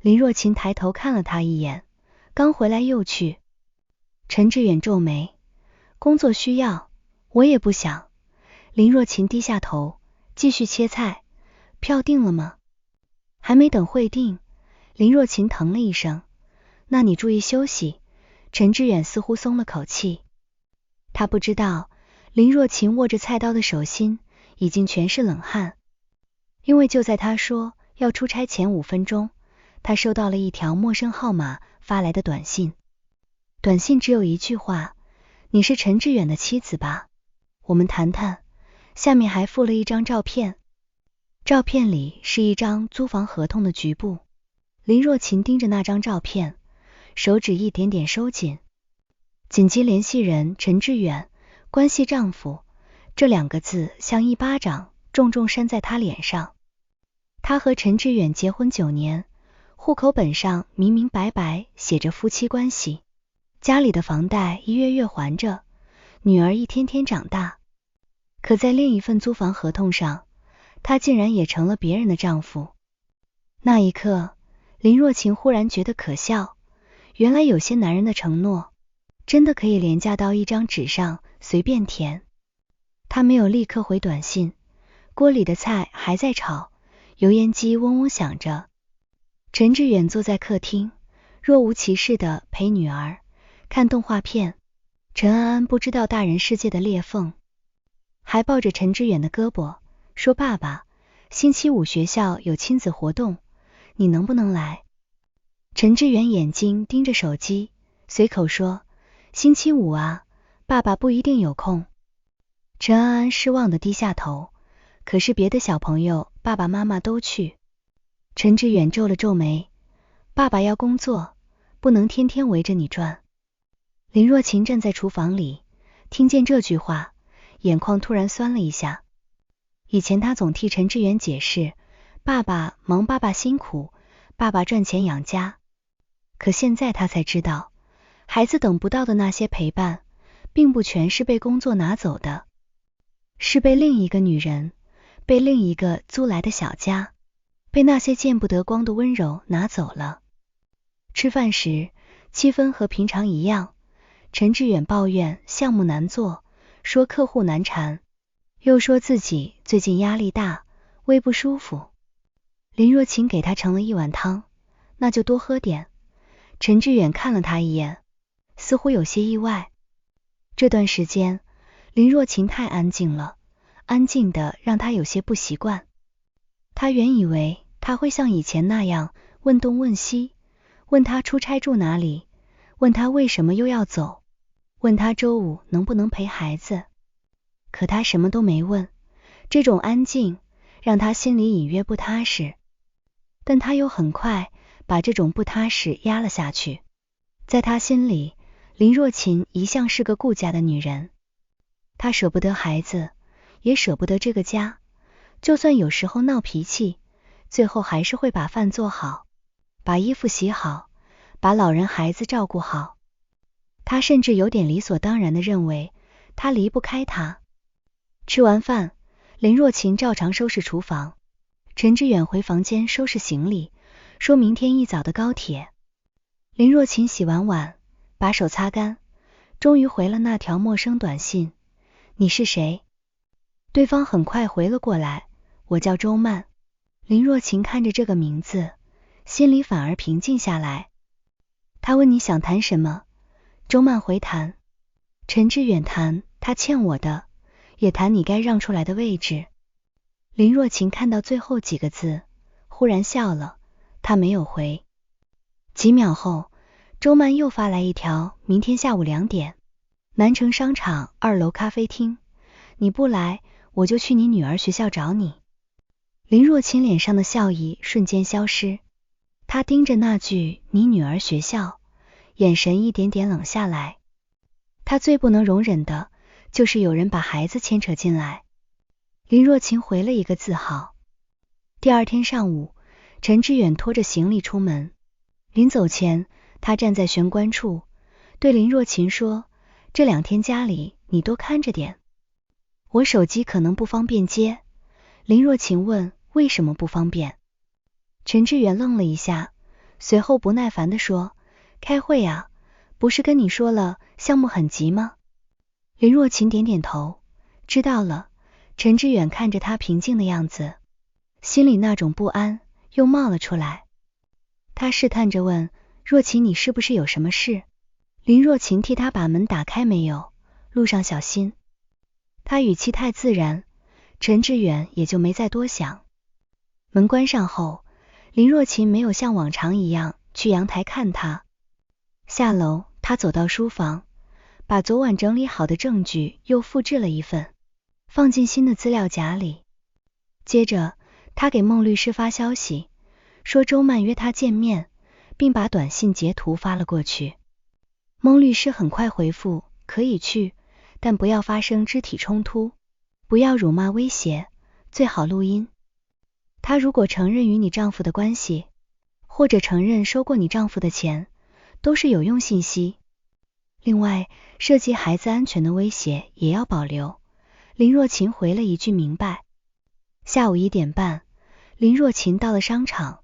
林若琴抬頭看了他一眼，剛回來又去。陳志遠皺眉，工作需要，我也不想。林若琴低下頭，繼續切菜。票定了嗎？還沒等會定。林若琴疼了一聲，那你注意休息。陳志遠似乎鬆了口氣。他不知道，林若琴握着菜刀的手心已經全是冷汗。因為就在他說要出差前5分鐘，他收到了一條陌生號碼發來的短信。短信只有一句話，你是陳志遠的妻子吧？我們談談。下面還附了一張照片，照片裡是一張租房合同的局部。林若琴盯着那張照片，手指一點點收緊。緊急聯繫人陳志遠，關係丈夫，這2個字像一巴掌重重扇在他臉上。他和陳志遠結婚9年，戶口本上明明白白寫着夫妻關係，家裡的房貸一月月還着，女兒一天天長大。可在另一份租房合同上，他竟然也成了別人的丈夫。那一刻，林若琴忽然覺得可笑，原來有些男人的承諾真的可以廉價到一張紙上隨便填。他沒有立刻回短信，鍋裡的菜還在炒，油煙機嗡嗡響着。陳志遠坐在客廳，若無其事地陪女兒，看動畫片。陳安安不知道大人世界的裂縫，還抱着陳志遠的胳膊說，爸爸，星期五學校有親子活動，你能不能來？陳志遠眼睛盯着手機，隨口說，星期五啊，爸爸不一定有空。陳安安失望地低下頭，可是別的小朋友爸爸媽媽都去。陳志遠皺了皺眉，爸爸要工作，不能天天圍着你轉。林若晴站在廚房裡，聽見這句話，眼眶突然酸了一下。以前她總替陳志遠解釋，爸爸忙，爸爸辛苦，爸爸賺錢養家。可現在她才知道，孩子等不到的那些陪伴，並不全是被工作拿走的，是被另一個女人，被另一個租來的小家，被那些見不得光的溫柔拿走了。吃飯時，氣氛和平常一樣。陳志遠抱怨項目難做，說客戶難纏，又說自己最近壓力大，胃不舒服。林若晴給他盛了一碗湯，那就多喝點。陳志遠看了他一眼，似乎有些意外。這段時間，林若晴太安靜了，安靜的讓他有些不習慣。他原以為他會像以前那樣問東問西，問他出差住哪裡，問他為什麼又要走，問他周五能不能陪孩子。可他什麼都沒問，這種安靜讓他心裡隱約不踏實，但他又很快把這種不踏實壓了下去。在他心裡，林若晴一向是個顧家的女人，她捨不得孩子，也捨不得這個家，就算有時候鬧脾氣，最後還是會把飯做好，把衣服洗好，把老人孩子照顧好。他甚至有點理所當然地認為他離不開他。吃完飯，林若晴照常收拾廚房，陳志遠回房間收拾行李，說明天一早的高鐵。林若晴洗完碗，把手擦乾，終於回了那條陌生短信，你是誰？對方很快回了過來，我叫周曼。林若晴看着這個名字，心裡反而平靜下來。他問你想談什麼？周曼回談。陳志遠談他欠我的，也談你該讓出來的位置。林若晴看到最後幾個字，忽然笑了，他沒有回。幾秒後，周曼又發來一條，明天下午2點，南城商場2樓咖啡廳，你不來，我就去你女兒學校找你。林若晴臉上的笑意瞬間消失，她盯着那句你女兒學校，眼神一點點冷下來。她最不能容忍的就是有人把孩子牽扯進來。林若晴回了一個字好。第二天上午，陳志遠拖着行李出門，臨走前，他站在玄關處，對林若晴說，這2天家裡你多看着點，我手機可能不方便接。林若晴問，為什麼不方便？陳志遠愣了一下，隨後不耐煩地說，開會啊，不是跟你說了項目很急嗎？林若晴點點頭，知道了。陳志遠看着他平靜的樣子，心裡那種不安又冒了出來。他試探着問，若晴你是不是有什麼事？林若晴替他把門打開，沒有，路上小心。他語氣太自然，陳志遠也就沒再多想。門關上後，林若晴沒有像往常一樣去陽台看他。下樓，他走到書房，把昨晚整理好的證據又複製了一份，放進新的資料夾裡。接着，他給孟律師發消息，說周曼約他見面，並把短信截圖發了過去。孟律師很快回復，可以去，但不要發生肢體衝突，不要辱罵威脅，最好錄音。他如果承認與你丈夫的關係，或者承認收過你丈夫的錢，都是有用信息。另外，涉及孩子安全的威脅也要保留。林若晴回了一句明白。下午1點半，林若晴到了商場，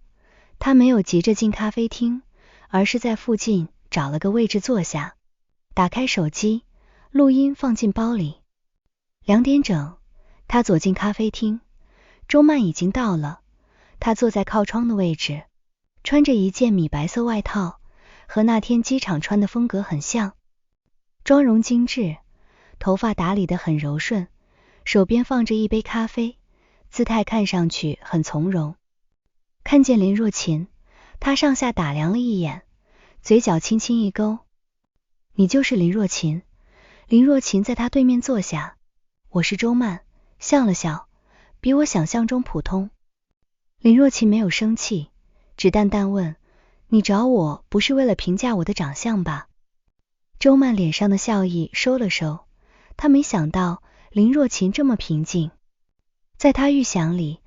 她沒有急着進咖啡廳，而是在附近找了個位置坐下，打開手機，錄音放進包裡。2點整，她走進咖啡廳，周曼已經到了，她坐在靠窗的位置，穿着一件米白色外套，和那天機場穿的風格很像，妝容精緻，頭髮打理得很柔順，手邊放着一杯咖啡，姿態看上去很從容。看見林若琴，他上下打量了一眼，嘴角輕輕一勾。你就是林若琴？林若琴在他對面坐下。我是周曼，笑了笑，比我想象中普通。林若琴沒有生氣，只淡淡問，你找我不是為了評價我的長相吧？周曼臉上的笑意收了收，他沒想到林若琴這麼平靜。在他預想裡，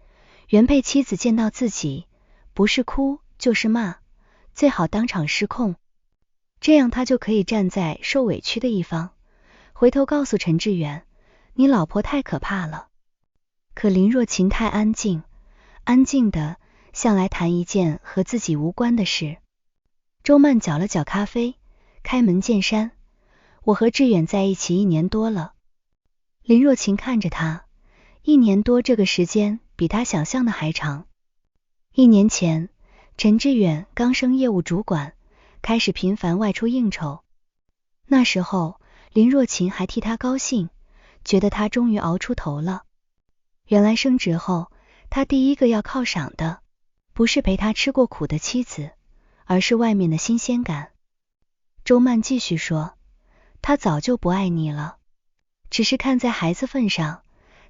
原配妻子見到自己，不是哭就是罵，最好當場失控，這樣他就可以站在受委屈的一方，回頭告訴陳志遠，你老婆太可怕了。可林若琴太安靜，安靜的像來談一件和自己無關的事。周曼攪了攪咖啡，開門見山，我和志遠在一起1年多了。林若琴看着他，1年多這個時間比他想象的還長。1年前，陳志遠剛升業務主管，開始頻繁外出應酬。那時候，林若琴還替他高興，覺得他終於熬出頭了。原來升職後，他第一個要犒賞的，不是陪他吃過苦的妻子，而是外面的新鮮感。周曼繼續說，他早就不愛你了，只是看在孩子份上，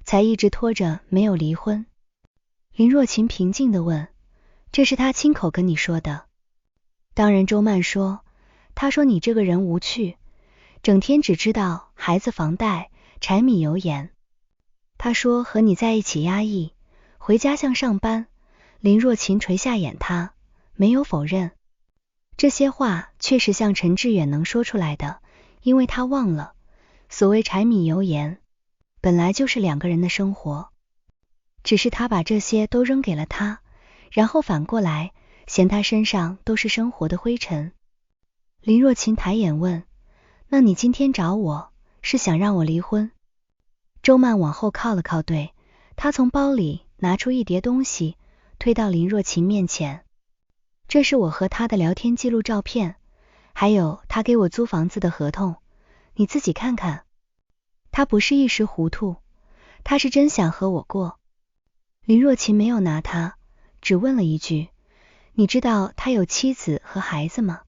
才一直拖着沒有離婚。林若琴平靜地問，這是他親口跟你說的？當然，周曼說，他說你這個人無趣，整天只知道孩子房貸、柴米油鹽。他說和你在一起壓抑，回家像上班。林若琴垂下眼，他沒有否認。這些話確實像陳志遠能說出來的，因為他忘了，所謂柴米油鹽，本來就是2個人的生活，只是他把這些都扔給了他，然後反過來嫌他身上都是生活的灰塵。林若琴抬眼問，那你今天找我，是想讓我離婚？周曼往後靠了靠，對，他從包裡拿出一疊東西，推到林若琴面前。這是我和他的聊天記錄照片，還有他給我租房子的合同，你自己看看。他不是一時糊塗，他是真想和我過。林若琴沒有拿他，只問了一句，你知道他有妻子和孩子嗎？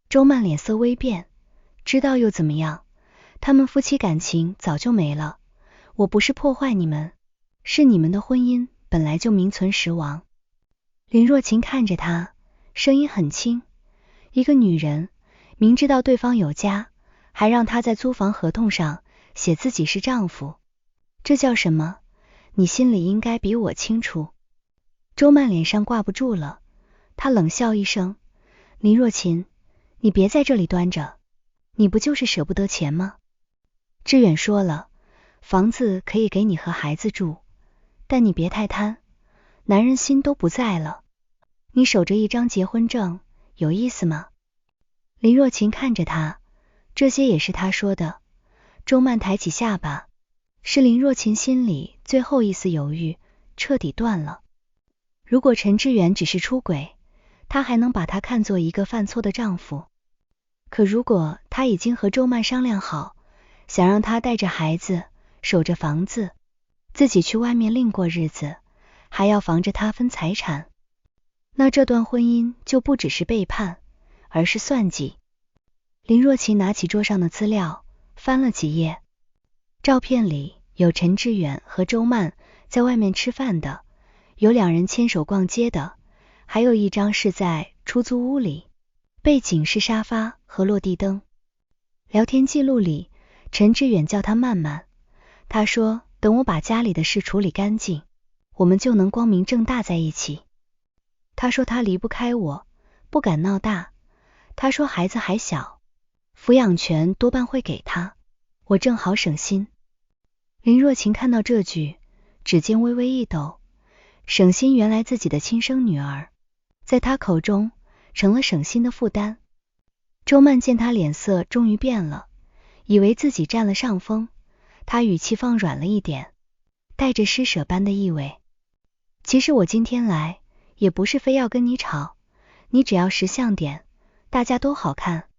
周曼臉色微變，知道又怎麼樣？他們夫妻感情早就沒了，我不是破壞你們，是你們的婚姻本來就名存實亡。林若琴看着他，聲音很輕，一個女人明知道對方有家，還讓他在租房合同上寫自己是丈夫，這叫什麼？你心裡應該比我清楚。周曼臉上掛不住了，她冷笑一聲，林若琴，你別在這裡端着，你不就是捨不得錢嗎？志遠說了，房子可以給你和孩子住，但你別太貪，男人心都不在了，你守着一張結婚證，有意思嗎？林若琴看着他，這些也是他說的。周曼抬起下巴，是林若琴心裡最後一絲猶豫，徹底斷了。如果陳志遠只是出軌，他還能把他看作一個犯錯的丈夫。可如果他已經和周曼商量好，想讓他帶着孩子，守着房子，自己去外面另過日子，還要防着他分財產，那這段婚姻就不只是背叛，而是算計。林若琴拿起桌上的資料，翻了幾頁，照片裡有陳志遠和周曼在外面吃飯的，有2人牽手逛街的，還有一張是在出租屋裡，背景是沙發和落地燈。聊天記錄裡，陳志遠叫他曼曼，他說等我把家裡的事處理乾淨，我們就能光明正大在一起。他說他離不開我，不敢鬧大，他說孩子還小，撫養權多半會給他，我正好省心。林若琴看到這句，指尖微微一抖，省心原來自己的親生女兒，在他口中成了省心的負擔。周曼見他臉色終於變了，以為自己占了上風，他語氣放軟了一點，帶着施捨般的意味。其實我今天來，也不是非要跟你吵，你只要識相點，大家都好看。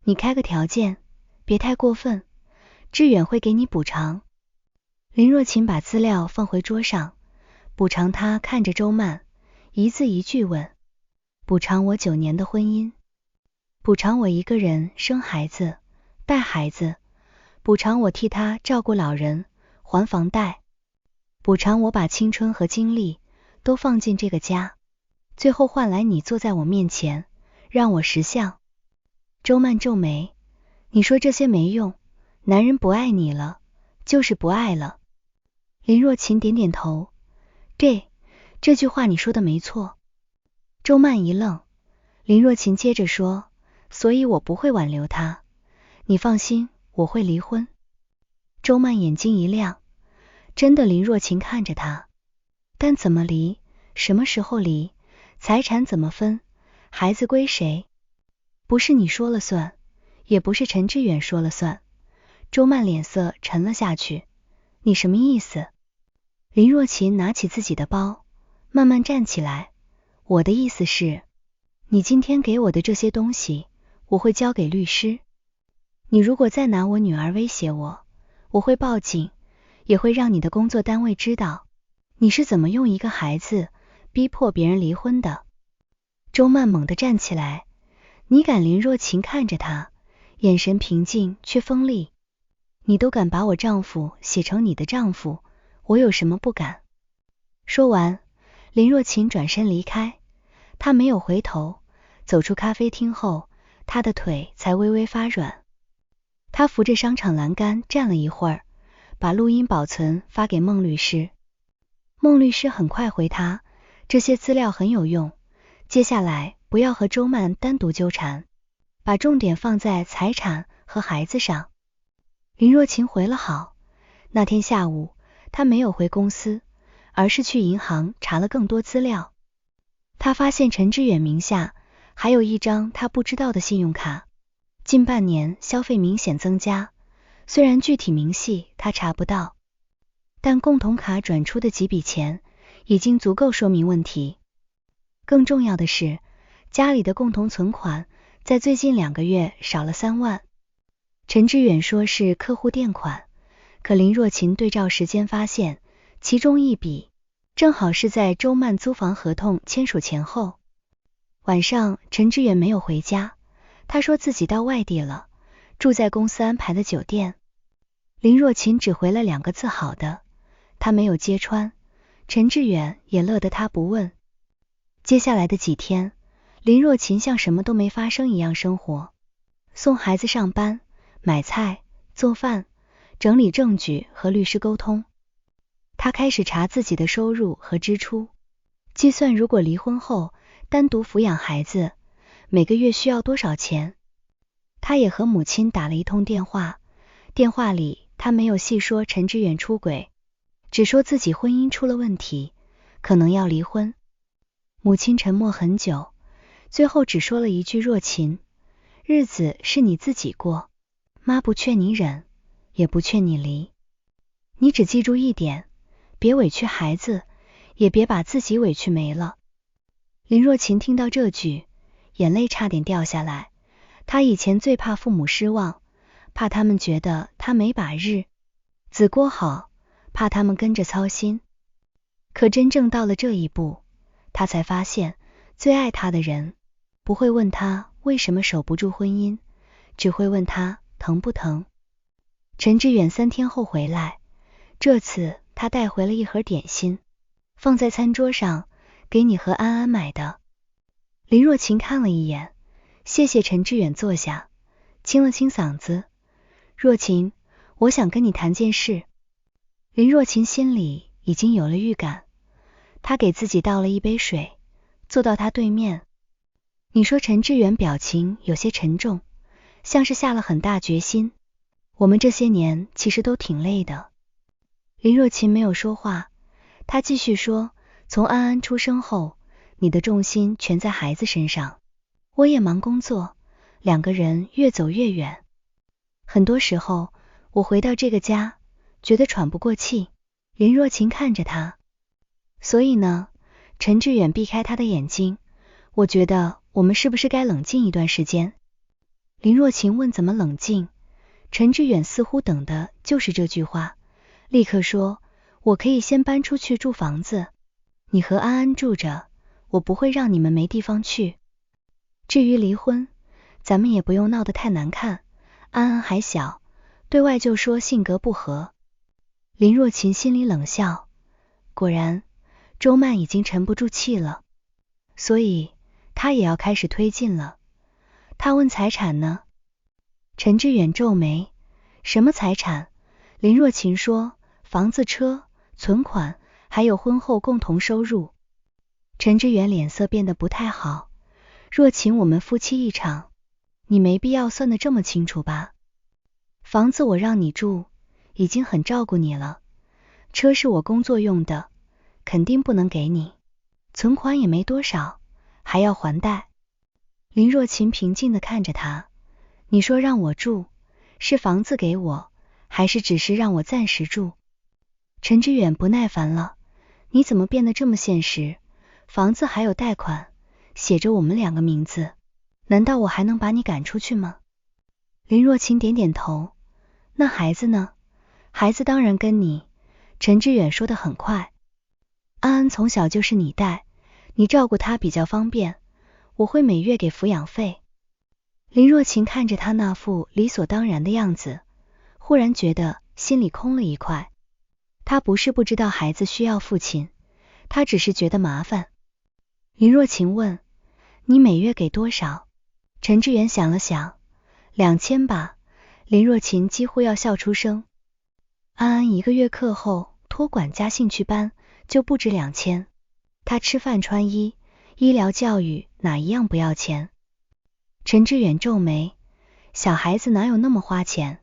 你開個條件，別太過分，志遠會給你補償。林若晴把資料放回桌上，補償他看着周曼，一字一句問：補償我9年的婚姻，補償我一個人生孩子、帶孩子，補償我替他照顧老人、還房貸，補償我把青春和精力都放進這個家，最後換來你坐在我面前，讓我識相。周曼皺眉，你說這些沒用，男人不愛你了，就是不愛了。林若晴點點頭，這句話你說的沒錯。周曼一愣，林若晴接着說，所以我不會挽留他，你放心，我會離婚。周曼眼睛一亮，真的？林若晴看着他，但怎麼離？什麼時候離？財產怎麼分？孩子歸誰？不是你說了算，也不是陳志遠說了算。周曼臉色沉了下去，你什麼意思？林若晴拿起自己的包，慢慢站起來，我的意思是，你今天給我的這些東西，我會交給律師。你如果再拿我女兒威脅我，我會報警，也會讓你的工作單位知道，你是怎麼用一個孩子逼迫別人離婚的。周曼猛地站起來，你敢？林若晴看着他，眼神平靜卻鋒利，你都敢把我丈夫寫成你的丈夫，我有什麼不敢？說完，林若晴轉身離開，她沒有回頭，走出咖啡廳後，她的腿才微微發軟。她扶着商場欄杆站了一會兒，把錄音保存發給孟律師。孟律師很快回她，這些資料很有用，接下來不要和周曼單獨糾纏，把重點放在財產和孩子上。林若晴回了好。那天下午，她沒有回公司，而是去銀行查了更多資料。她發現陳志遠名下還有一張她不知道的信用卡，近半年消費明顯增加，雖然具體明細她查不到，但共同卡轉出的幾筆錢已經足夠說明問題。更重要的是，家裡的共同存款在最近2個月少了3萬。陳志遠說是客戶墊款，可林若晴對照時間發現，其中一筆正好是在周曼租房合同簽署前後。晚上，陳志遠沒有回家，他說自己到外地了，住在公司安排的酒店。林若晴只回了2個字好的，他沒有揭穿，陳志遠也樂得他不問。接下來的幾天，林若晴像什麼都沒發生一樣生活，送孩子上班，買菜、做飯、整理證據和律師沟通。他開始查自己的收入和支出，計算如果離婚後單獨撫養孩子，每個月需要多少錢。他也和母親打了一通電話，電話裡他沒有細說陳志遠出軌，只說自己婚姻出了問題，可能要離婚。母親沉默很久，最後只說了一句：若晴，日子是你自己過，媽不勸你忍，也不勸你離。你只記住一點，別委屈孩子，也別把自己委屈沒了。林若晴聽到這句，眼淚差點掉下來。她以前最怕父母失望，怕他們覺得她沒把日子過好，怕他們跟着操心。可真正到了這一步，她才發現，最愛她的人不會問她為什麼守不住婚姻，只會問她疼不疼。陳志遠3天後回來，這次他帶回了一盒點心，放在餐桌上，給你和安安買的。林若晴看了一眼，謝謝。陳志遠坐下，清了清嗓子，若晴，我想跟你談件事。林若晴心裡已經有了預感，她給自己倒了一杯水，坐到他對面。你說。陳志遠表情有些沉重，像是下了很大決心。我們這些年其實都挺累的。林若晴沒有說話，她繼續說，從安安出生後，你的重心全在孩子身上，我也忙工作，2個人越走越遠。很多時候，我回到這個家，覺得喘不過氣。林若晴看着他，所以呢？陳志遠避開他的眼睛，我覺得我們是不是該冷靜一段時間？林若晴問。怎麼冷靜？陳志遠似乎等的就是這句話，立刻說，我可以先搬出去住房子，你和安安住着，我不会讓你們没地方去。至於離婚，咱們也不用鬧得太難看，安安還小，對外就說性格不合。林若晴心裡冷笑，果然周曼已經沉不住氣了，所以他也要開始推進了。他問財產呢？陳志遠皺眉，什麼財產？林若晴說，房子、車、存款，還有婚後共同收入。陳志遠臉色變得不太好，若晴，我們夫妻一場，你没必要算得這麼清楚吧？房子我讓你住，已經很照顧你了，車是我工作用的，肯定不能給你，存款也沒多少，還要還貸。林若晴平靜地看着他，你說讓我住，是房子給我，還是只是讓我暫時住？陳志遠不耐煩了，你怎麼變得這麼現實？房子還有貸款，寫着我們兩個名字，難道我還能把你趕出去嗎？林若晴點點頭，那孩子呢？孩子當然跟你。陳志遠說得很快，安安從小就是你帶，你照顧她比較方便，我會每月給撫養費。林若晴看着他那副理所當然的樣子，忽然覺得心裡空了一塊。他不是不知道孩子需要父親，他只是覺得麻煩。林若晴問，你每月給多少？陳志遠想了想，2000吧。林若晴幾乎要笑出聲。安安1個月課後托管加興趣班就不止2000，他吃飯穿衣、醫療教育哪一樣不要錢？陳志遠皺眉，小孩子哪有那麼花錢？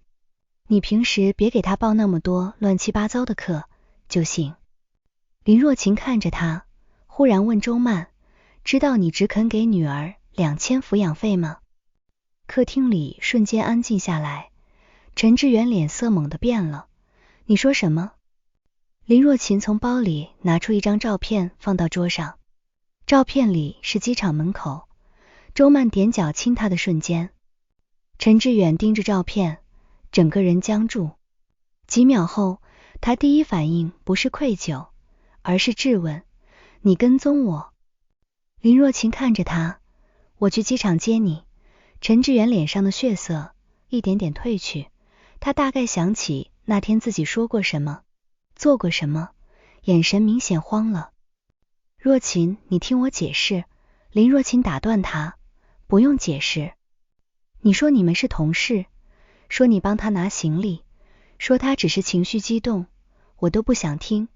你平時別給他報那麼多亂七八糟的課就行。林若晴看着他，忽然問周曼，知道你只肯給女兒2000撫養費嗎？客廳裡瞬間安靜下來，陳志遠臉色猛地變了，你說什麼？林若晴從包裡拿出一張照片放到桌上，照片裡是機場門口，周曼踮腳親他的瞬間。陳志遠盯着照片，整個人僵住。幾秒後，他第一反應不是愧疚，而是質問，你跟蹤我？林若晴看着他，我去機場接你。陳志遠臉上的血色一點點褪去，他大概想起那天自己說過什麼，做過什麼，眼神明顯慌了。若晴，你聽我解釋。林若晴打斷他，不用解釋。你說你們是同事，說你幫他拿行李，說他只是情緒激動，我都不想聽。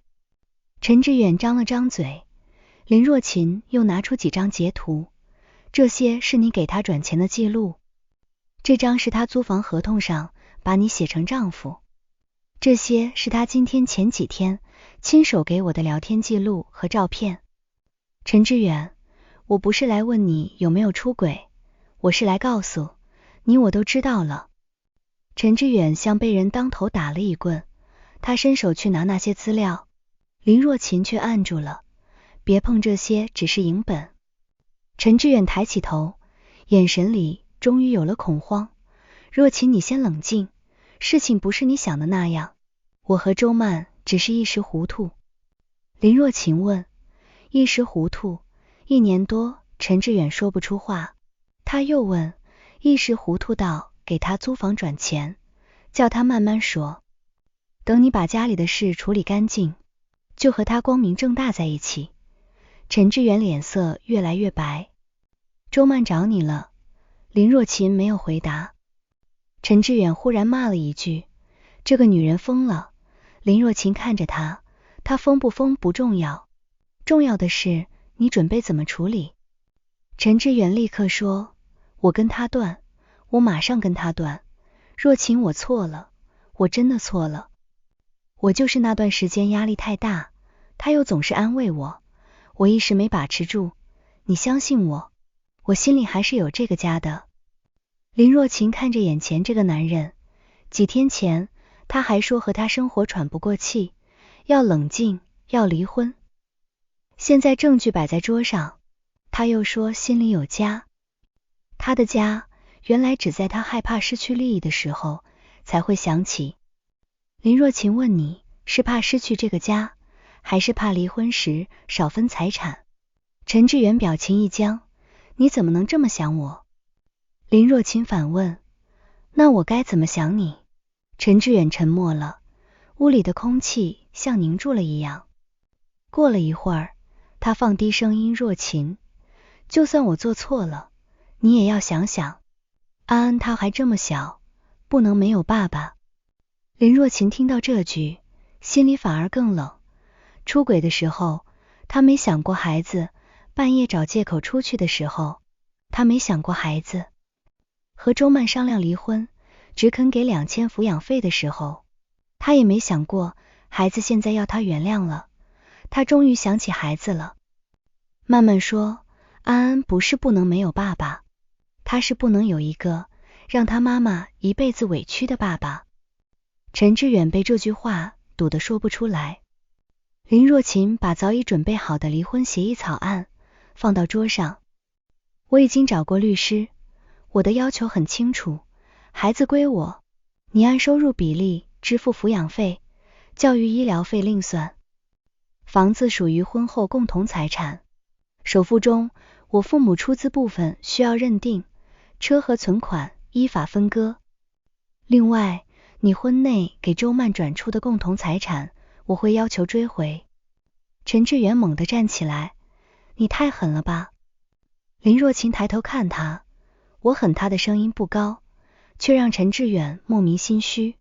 陳志遠張了張嘴，林若晴又拿出幾張截圖，這些是你給他轉錢的記錄，這張是他租房合同上把你寫成丈夫，這些是他今天前幾天親手給我的聊天記錄和照片。陳志遠，我不是來問你有沒有出軌，我是来告訴你我都知道了。陳志遠像被人當頭打了一棍，他伸手去拿那些資料，林若晴卻按住了，別碰這些，只是影本。陳志遠抬起頭，眼神裡終於有了恐慌。若晴，你先冷靜，事情不是你想的那樣，我和周曼只是一時糊涂。林若晴問，一時糊涂，1年多，陳志遠說不出話。他又問，一時糊塗到給他租房轉錢，叫他慢慢說，等你把家裡的事處理乾淨，就和他光明正大在一起。陳志遠臉色越來越白。周曼找你了？林若晴沒有回答。陳志遠忽然罵了一句，這個女人瘋了。林若晴看着他，她瘋不瘋不重要，重要的是你準備怎麼處理。陳志遠立刻說，我跟他斷，我馬上跟他斷。若晴，我錯了，我真的錯了。我就是那段時間壓力太大，他又總是安慰我，我一時沒把持住，你相信我，我心裡還是有這個家的。林若晴看着眼前這個男人，幾天前他還說和他生活喘不過氣，要冷靜，要離婚。現在證據擺在桌上，他又說心裡有家。他的家原來只在他害怕失去利益的時候才會想起。林若晴問你，是怕失去這個家，還是怕離婚時少分財產？陳志遠表情一僵，你怎麼能這麼想我？林若晴反問，那我該怎麼想你？陳志遠沉默了，屋裡的空氣像凝住了一樣。過了一會兒，他放低聲音，若晴，就算我做錯了，你也要想想，安安她還這麼小，不能沒有爸爸。林若晴聽到這句，心裡反而更冷。出軌的時候，她沒想過孩子；半夜找借口出去的時候，她沒想過孩子；和周曼商量離婚，只肯給2000撫養費的時候，她也沒想過孩子現在要她原諒了。她終於想起孩子了。慢慢說，安安不是不能沒有爸爸，他是不能有一個讓他媽媽一輩子委屈的爸爸。陳志遠被这句話堵得說不出來。林若晴把早已準備好的離婚協議草案放到桌上。我已經找過律師，我的要求很清楚，孩子歸我，你按收入比例支付撫養費，教育醫療費另算。房子屬於婚後共同財產，首付中我父母出資部分需要認定，車和存款依法分割。另外，你婚內給周曼轉出的共同財產，我會要求追回。陳志遠猛地站起來，你太狠了吧！林若晴抬頭看他，我狠他的聲音不高，卻讓陳志遠莫名心虛。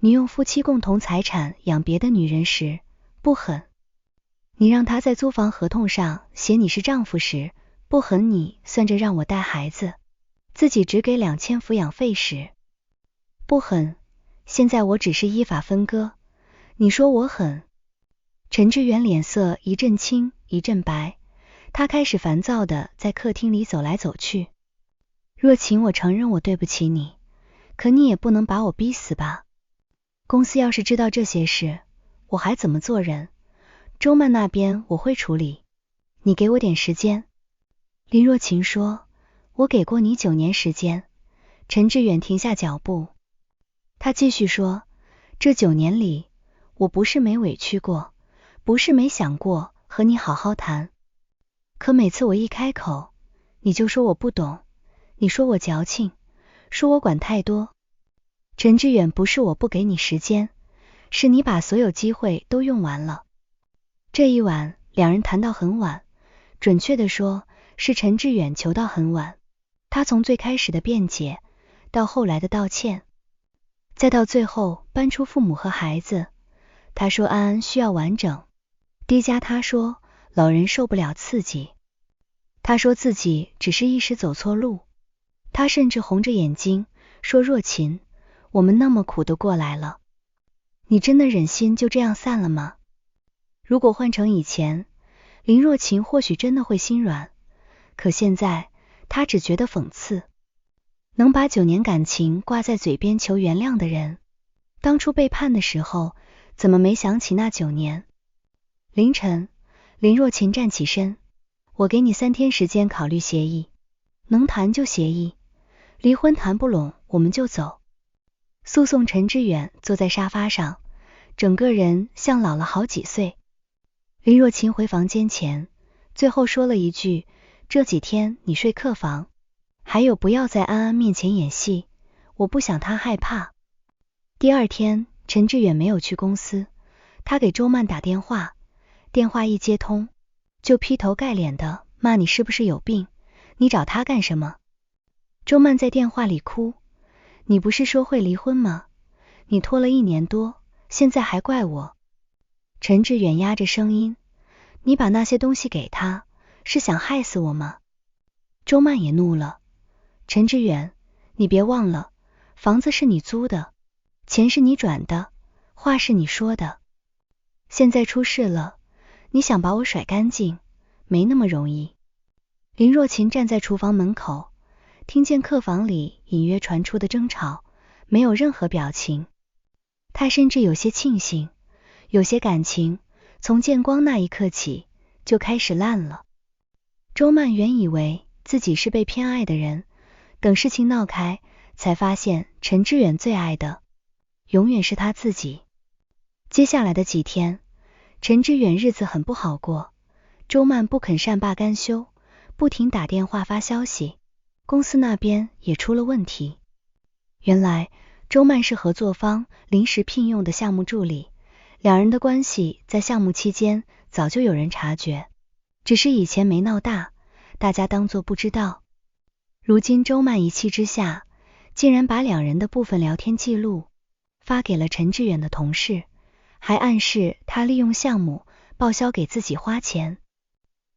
你用夫妻共同財產養別的女人時，不狠；你讓他在租房合同上寫你是丈夫時，不狠；你算着讓我帶孩子，自己只給2000撫養費時，不狠。現在我只是依法分割，你說我狠？陳志遠臉色一陣青一陣白，他開始煩躁地在客廳裡走來走去。若晴，我承認我對不起你，可你也不能把我逼死吧？公司要是知道這些事，我還怎麼做人？周曼那邊我會處理，你給我點時間。林若晴說，我給過你9年時間。陳志遠停下腳步。他繼續說，這9年裡，我不是沒委屈過，不是沒想過和你好好談，可每次我一開口，你就說我不懂，你說我矯情，說我管太多。陳志遠，不是我不給你時間，是你把所有機會都用完了。這一晚，兩人談到很晚，準確地說，是陳志遠求到很晚。他從最開始的辯解，到後來的道歉，再到最後搬出父母和孩子。他說安安需要完整，低家他說老人受不了刺激，他說自己只是一時走錯路，他甚至紅着眼睛說若晴，我們那麼苦的過來了，你真的忍心就這樣散了嗎？如果換成以前，林若晴或許真的會心軟，可現在他只覺得諷刺。能把9年感情掛在嘴邊求原諒的人，當初背叛的時候，怎麼沒想起那9年？凌晨，林若晴站起身，我給你3天時間考慮協議，能談就協議，離婚談不攏我們就走。訴訟陳志遠坐在沙發上，整個人像老了好幾歲。林若晴回房間前，最後說了一句，這幾天你睡客房，還有不要在安安面前演戲，我不想他害怕。第二天，陳志遠沒有去公司，他給周曼打電話，電話一接通，就劈頭蓋臉的罵你是不是有病，你找他幹什麼？周曼在電話裡哭，你不是說會離婚嗎？你拖了1年多，現在還怪我。陳志遠壓着聲音，你把那些東西給他，是想害死我嗎？周曼也怒了，陳志遠，你別忘了，房子是你租的，錢是你轉的，話是你說的，現在出事了，你想把我甩乾淨，沒那麼容易。林若晴站在廚房門口，聽見客房裡隱約傳出的爭吵，沒有任何表情。她甚至有些慶幸，有些感情從見光那一刻起就開始爛了。周曼原以為自己是被偏愛的人，等事情鬧開，才發現陳志遠最愛的永遠是他自己。接下來的幾天，陳志遠日子很不好過，周曼不肯善罷甘休，不停打電話發消息，公司那邊也出了問題。原來周曼是合作方臨時聘用的項目助理，兩人的關係在項目期間早就有人察覺，只是以前沒鬧大，大家當作不知道。如今周曼一氣之下，竟然把兩人的部分聊天記錄發給了陳志遠的同事，還暗示他利用項目報銷給自己花錢。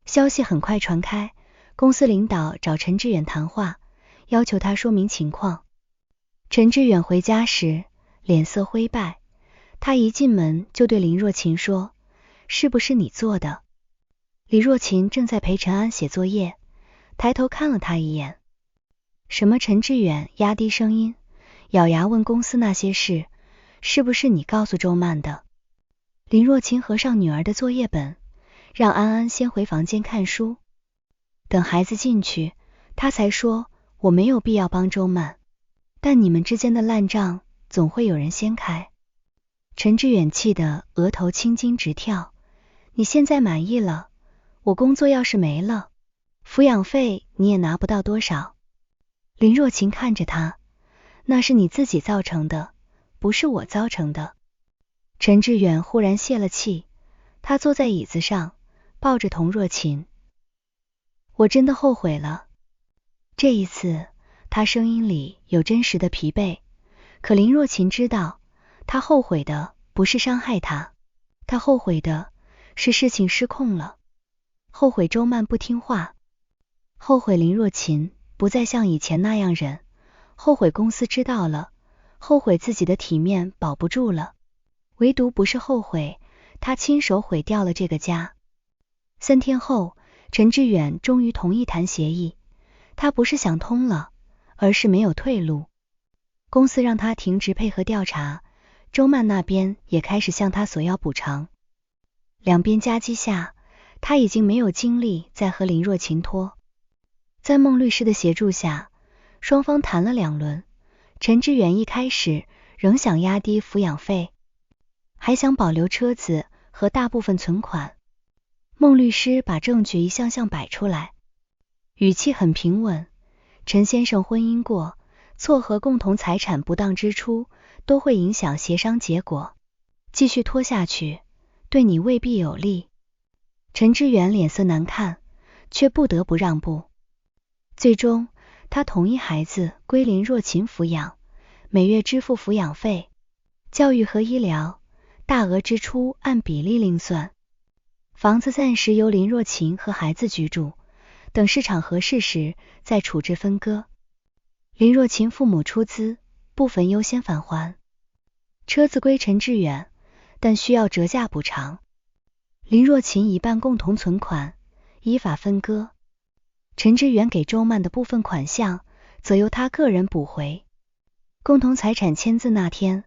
消息很快傳開，公司領導找陳志遠談話，要求他說明情況。陳志遠回家時臉色灰敗，他一進門就對林若琴說：“是不是你做的？”李若琴正在陪陳安寫作業，抬頭看了他一眼。什麼？陳志遠壓低聲音，咬牙問公司那些事，是不是你告訴周曼的？林若琴合上女兒的作業本，讓安安先回房間看書。等孩子進去，他才說：“我沒有必要幫周曼，但你們之間的爛賬總會有人先開。”陳志遠氣得額頭青筋直跳。你現在滿意了？我工作要是沒了，撫養費你也拿不到多少。林若琴看着他，那是你自己造成的，不是我造成的。陳志遠忽然泄了氣，他坐在椅子上，抱着童若琴。我真的後悔了。這一次，他聲音裡有真實的疲憊，可林若琴知道，他後悔的不是傷害他，他後悔的是事情失控了，後悔周曼不聽話，後悔林若琴不再像以前那樣忍，後悔公司知道了，後悔自己的體面保不住了，唯獨不是後悔他親手毀掉了這個家。3天後，陳志遠終於同意談協議，他不是想通了，而是沒有退路。公司讓他停職配合調查，周曼那邊也開始向他索要補償。兩邊夾擊下，他已經沒有精力再和林若琴拖。在孟律師的協助下，雙方談了2輪。陳志遠一開始仍想壓低撫養費，還想保留車子和大部分存款。孟律師把證據一項項擺出來，語氣很平穩。陳先生婚姻過，撮合共同財產不當支出都會影響協商結果，繼續拖下去對你未必有利。陳志遠臉色難看，卻不得不讓步。最終，他同意孩子歸林若琴撫養，每月支付撫養費，教育和醫療，大額支出按比例另算。房子暫時由林若琴和孩子居住，等市場合適時再處置分割。林若琴父母出資，部分優先返還。車子歸陳志遠，但需要折價補償。林若琴一半共同存款，依法分割。陳志遠給周曼的部分款項，則由他個人補回。共同財產簽字那天，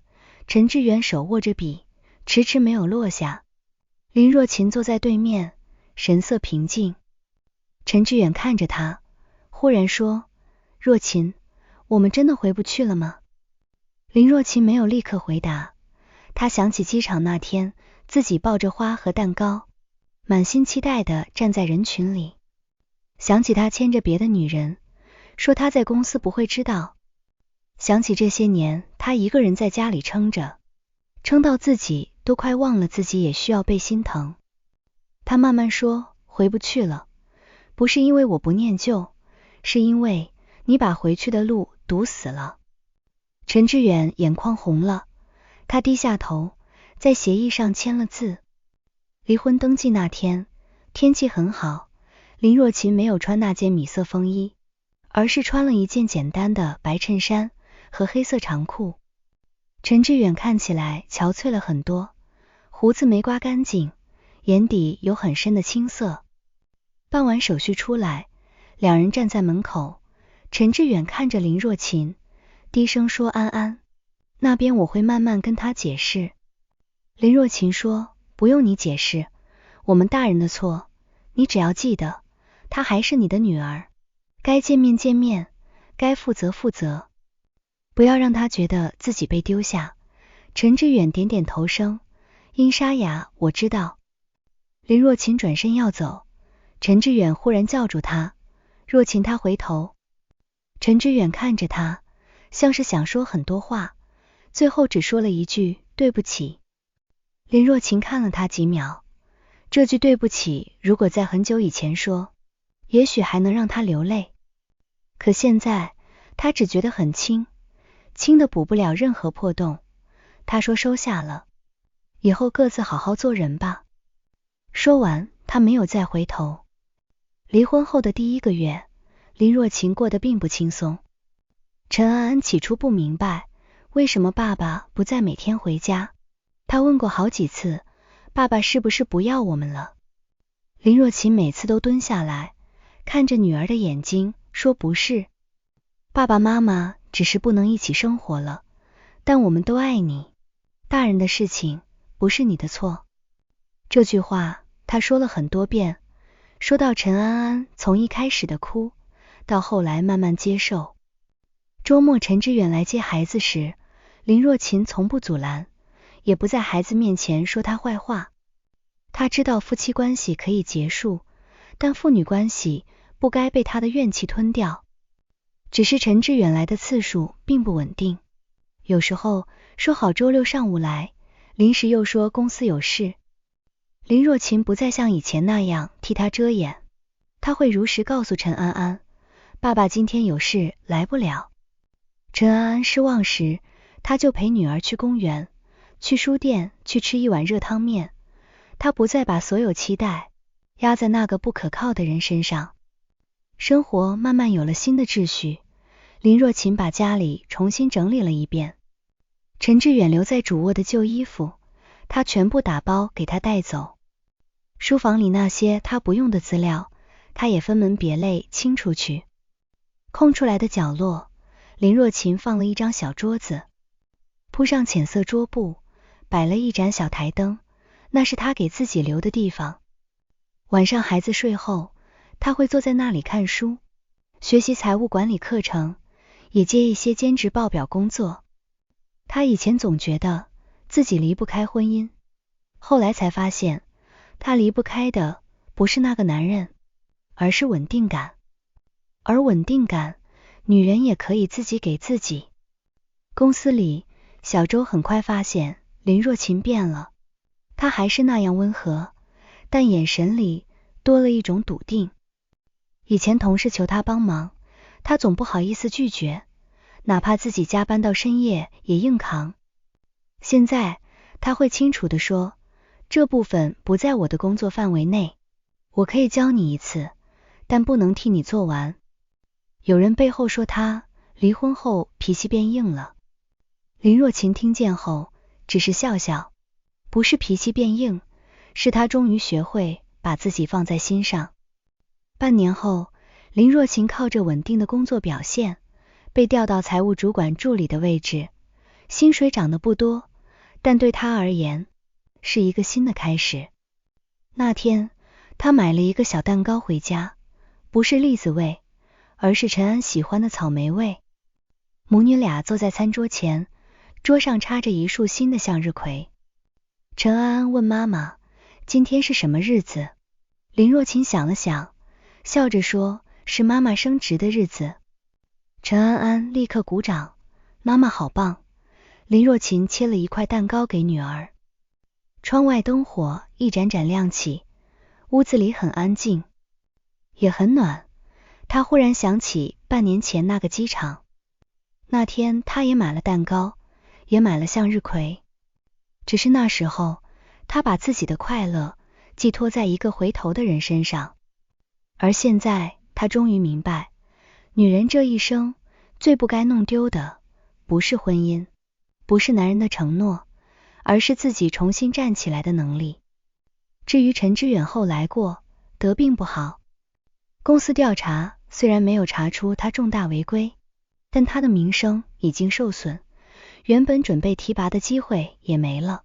陳志遠手握着筆，遲遲沒有落下。林若琴坐在對面，神色平靜。陳志遠看着他，忽然說：“若琴，我們真的回不去了嗎？”林若琴沒有立刻回答，她想起機場那天，自己抱着花和蛋糕，滿心期待地站在人群裡。想起他牽着別的女人，說他在公司不會知道。想起這些年他一個人在家裡撐着，撐到自己都快忘了自己也需要被心疼。他慢慢說：“回不去了，不是因為我不念舊，是因為你把回去的路堵死了。”陳志遠眼眶紅了，他低下頭，在協議上簽了字。離婚登記那天，天氣很好。林若琴沒有穿那件米色風衣，而是穿了一件簡單的白襯衫和黑色長褲。陳志遠看起來憔悴了很多，鬍子沒刮乾淨，眼底有很深的青色。辦完手續出來，兩人站在門口。陳志遠看着林若琴，低聲說：“安安，那邊我會慢慢跟他解釋。”林若琴說：“不用你解釋，我們大人的錯，你只要記得她還是你的女兒，該見面見面，該負責負責，不要讓他覺得自己被丟下。陳志遠點點頭聲，應沙啞，我知道。林若琴轉身要走，陳志遠忽然叫住他，若琴。他回頭，陳志遠看着他，像是想說很多話，最後只說了一句對不起。林若琴看了他幾秒，這句對不起如果在很久以前說，也許還能讓他流淚，可現在他只覺得很輕，輕的補不了任何破洞。他說收下了，以後各自好好做人吧。說完，他沒有再回頭。離婚後的第1個月，林若琴過得並不輕鬆。陳安安起初不明白為什麼爸爸不再每天回家，他問過好幾次，爸爸是不是不要我們了？林若琴每次都蹲下來，看着女兒的眼睛，說不是，爸爸媽媽只是不能一起生活了，但我們都愛你，大人的事情不是你的錯。這句話他說了很多遍，說到陳安安從一開始的哭，到後來慢慢接受。周末陳志遠來接孩子時，林若琴從不阻攔，也不在孩子面前說他壞話。他知道夫妻關係可以結束，但父女關係不該被他的怨氣吞掉。只是陳志遠來的次數並不穩定，有時候說好周六上午來，臨時又說公司有事。林若琴不再像以前那樣替他遮掩，他會如實告訴陳安安，爸爸今天有事來不了。陳安安失望時，他就陪女兒去公園，去書店，去吃一碗熱湯麵。他不再把所有期待壓在那個不可靠的人身上。生活慢慢有了新的秩序，林若琴把家裡重新整理了一遍。陳志遠留在主臥的舊衣服，他全部打包給他帶走。書房裡那些他不用的資料，他也分門別類清出去。空出來的角落，林若琴放了一張小桌子，鋪上淺色桌布，擺了一盞小台燈，那是他給自己留的地方。晚上孩子睡後，他會坐在那裡看書，學習財務管理課程，也接一些兼職報表工作。他以前總覺得自己離不開婚姻，後來才發現，他離不開的不是那個男人，而是穩定感。而穩定感，女人也可以自己給自己。公司裡，小周很快發現林若琴變了，她還是那樣溫和，但眼神裡多了一種篤定。以前同事求她幫忙，她總不好意思拒絕，哪怕自己加班到深夜也硬扛。現在她會清楚地說，這部分不在我的工作範圍內，我可以教你一次，但不能替你做完。有人背後說她離婚後脾氣變硬了，林若琴聽見後只是笑笑，不是脾氣變硬，是她終於學會把自己放在心上。半年後，林若琴靠着穩定的工作表現，被調到財務主管助理的位置，薪水漲得不多，但對她而言是一個新的開始。那天，她買了一個小蛋糕回家，不是栗子味，而是陳安喜歡的草莓味。母女倆坐在餐桌前，桌上插着一束新的向日葵。陳安安問媽媽，今天是什麼日子？林若琴想了想，笑着說，是媽媽升職的日子。陳安安立刻鼓掌，媽媽好棒。林若琴切了一塊蛋糕給女兒。窗外燈火一盞盞亮起，屋子裡很安靜，也很暖。她忽然想起半年前那個機場，那天她也買了蛋糕，也買了向日葵，只是那時候她把自己的快樂寄托在一個回頭的人身上。而現在她終於明白，女人這一生最不該弄丟的不是婚姻，不是男人的承諾，而是自己重新站起来的能力。至于陈志遠後來過，得病不好，公司調查雖然沒有查出他重大違規，但他的名聲已經受損，原本準備提拔的機會也沒了。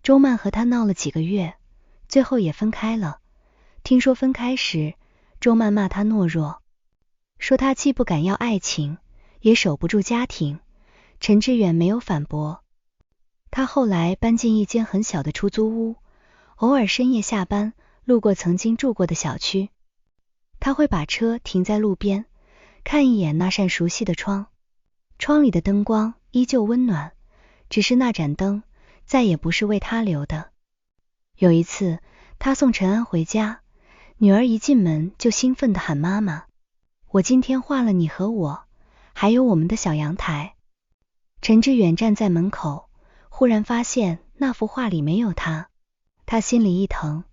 周曼和他鬧了幾個月，最後也分開了。聽說分開時，周曼罵他懦弱，說他既不敢要愛情，也守不住家庭。陳志遠沒有反駁。他後來搬進一間很小的出租屋，偶爾深夜下班，路過曾經住過的小區，他會把車停在路邊，看一眼那扇熟悉的窗，窗裡的燈光依舊溫暖，只是那盞燈再也不是為他留的。有一次，他送陳安回家，女兒一進門就興奮地喊媽媽，我今天畫了你和我，還有我們的小陽台。陳志遠站在門口，忽然發現那幅畫裡沒有他，他心裡一疼，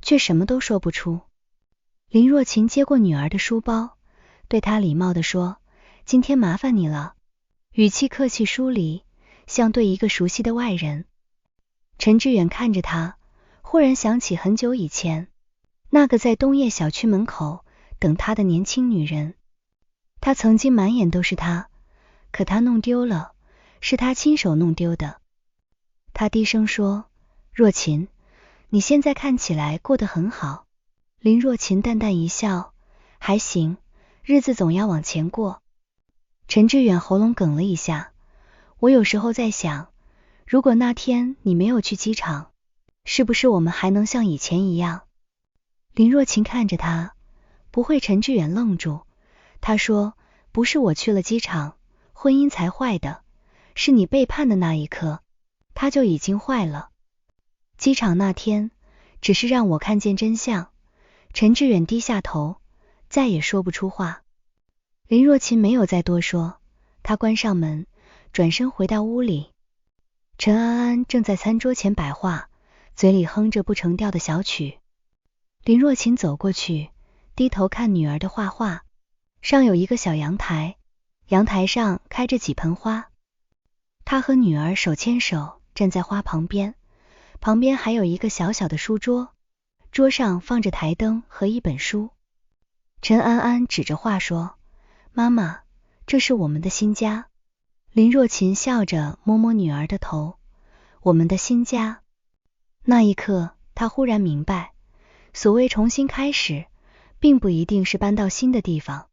卻什麼都說不出。林若琴接過女兒的書包，對她禮貌地說，今天麻煩你了，語氣客氣疏離，像對一個熟悉的外人。陳志遠看着她，忽然想起很久以前，那個在東葉小區門口等他的年輕女人。他曾經滿眼都是她，可她弄丟了，是他親手弄丟的。他低聲說，若琴，你現在看起來過得很好。林若琴淡淡一笑，還行，日子總要往前過。陳志遠喉嚨哽了一下，我有時候在想，如果那天你沒有去機場，是不是我们還能像以前一樣？林若琴看着他，不會。陳志遠愣住，他說，不是我去了機場，婚姻才壞的，是你背叛的那一刻，他就已經壞了。機場那天，只是讓我看見真相。陳志遠低下頭，再也說不出話。林若琴沒有再多說，他關上門，轉身回到屋裡。陳安安正在餐桌前擺畫，嘴裡哼着不成調的小曲。林若琴走過去，低頭看女兒的畫畫，上有一個小陽台，陽台上開着幾盆花。他和女兒手牽手站在花旁邊，旁邊還有一個小小的書桌，桌上放着台燈和一本書。陳安安指着畫說，媽媽，這是我們的新家。林若琴笑着摸摸女兒的頭，我們的新家。那一刻，她忽然明白，所謂重新開始，並不一定是搬到新的地方，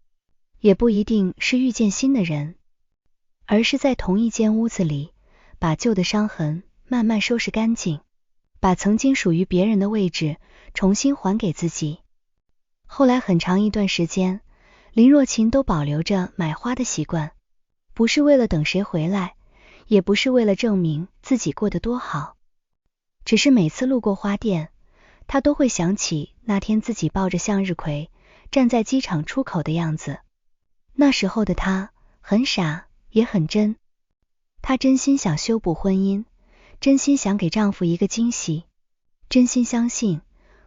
也不一定是遇見新的人，而是在同一間屋子裡，把舊的傷痕慢慢收拾乾淨，把曾經屬於別人的位置重新還給自己。後來很長一段時間，林若琴都保留着買花的習慣，不是為了等誰回來，也不是為了證明自己過得多好，只是每次路過花店，她都會想起那天自己抱着向日葵站在機場出口的樣子。那時候的她很傻，也很真。她真心想修補婚姻，真心想給丈夫一個驚喜，真心相信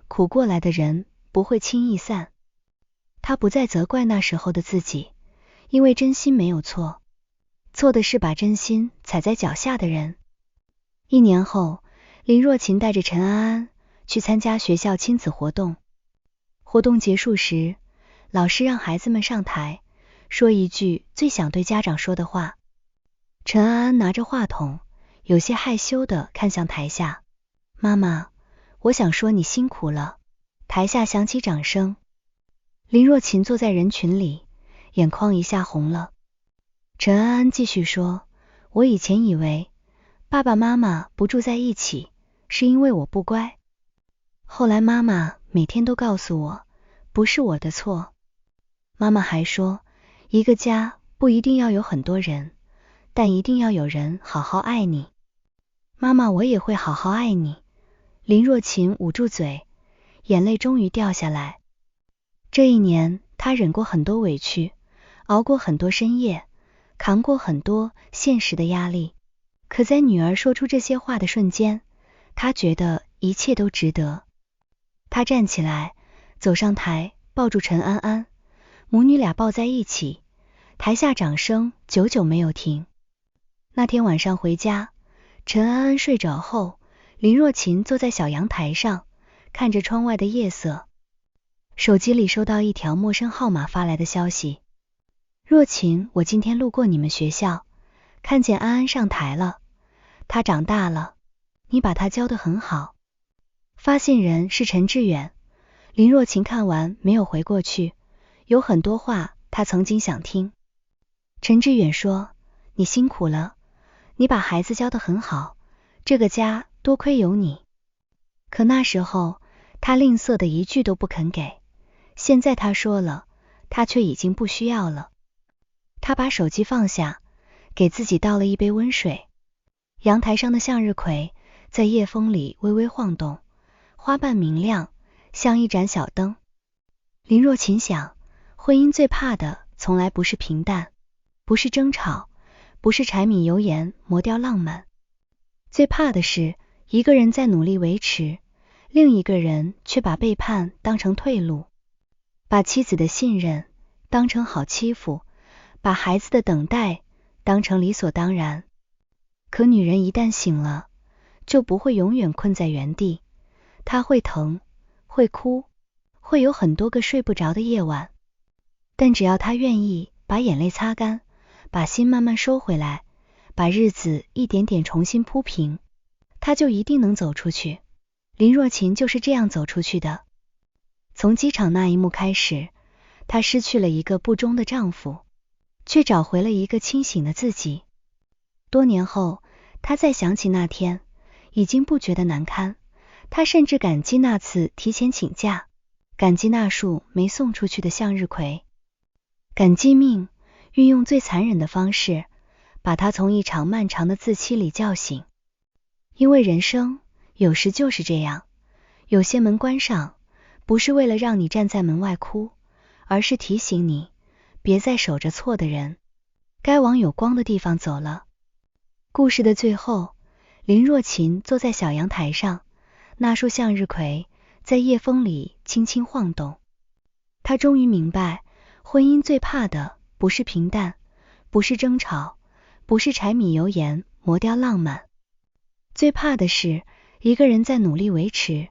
苦過來的人不會輕易散。她不再責怪那時候的自己，因為真心沒有錯，錯的是把真心踩在腳下的人。1年後，林若琴帶着陳安安去參加學校親子活動。活動結束時，老師讓孩子們上台，說一句最想對家長說的話。陳安安拿着話筒，有些害羞地看向台下，媽媽，我想說你辛苦了。台下響起掌聲。林若琴坐在人群裡，眼眶一下紅了。陳安安繼續說，我以前以為爸爸媽媽不住在一起，是因為我不乖。後來媽媽每天都告訴我，不是我的錯。媽媽還說，一個家不一定要有很多人，但一定要有人好好愛你。媽媽，我也會好好愛你。林若琴捂住嘴，眼淚終於掉下來。這1年，她忍過很多委屈，熬過很多深夜，扛過很多現實的壓力。可在女兒說出這些話的瞬間，她覺得一切都值得。她站起來，走上台，抱住陳安安，母女倆抱在一起，台下掌聲久久沒有停。那天晚上回家，陳安安睡着後，林若琴坐在小陽台上，看着窗外的夜色。手機裡收到一條陌生號碼發來的消息，若琴，我今天路過你們學校，看見安安上台了，她長大了，你把她教得很好。發信人是陳志遠。林若琴看完沒有回過去，有很多話他曾經想聽。陳致遠說，你辛苦了，你把孩子教得很好，這個家多虧有你。可那時候他吝嗇的一句都不肯給，現在他說了，他卻已經不需要了。他把手機放下，給自己倒了一杯溫水。陽台上的向日葵在夜風裡微微晃動，花瓣明亮，像一盞小燈。林若琴想，婚姻最怕的從來不是平淡，不是爭吵，不是柴米油鹽磨掉浪漫，最怕的是一個人在努力維持，另一個人卻把背叛當成退路，把妻子的信任當成好欺負，把孩子的等待當成理所當然。可女人一旦醒了，就不會永遠困在原地，她會疼，會哭，會有很多個睡不着的夜晚。但只要她願意把眼淚擦乾，把心慢慢收回來，把日子一點點重新鋪平，她就一定能走出去。林若琴就是這樣走出去的。從機場那一幕開始，她失去了一個不忠的丈夫，卻找回了一個清醒的自己。多年後，她再想起那天，已經不覺得難堪。她甚至感激那次提前請假，感激那束沒送出去的向日葵，感激命運用最殘忍的方式，把她從一場漫長的自欺裡叫醒。因為人生有時就是這樣，有些門關上，不是為了讓你站在門外哭，而是提醒你，別再守着錯的人，該往有光的地方走了。故事的最後，林若琴坐在小陽台上，那束向日葵在夜風裡輕輕晃動。她終於明白，婚姻最怕的不是平淡，不是爭吵，不是柴米油鹽磨掉浪漫，最怕的是一個人在努力維持，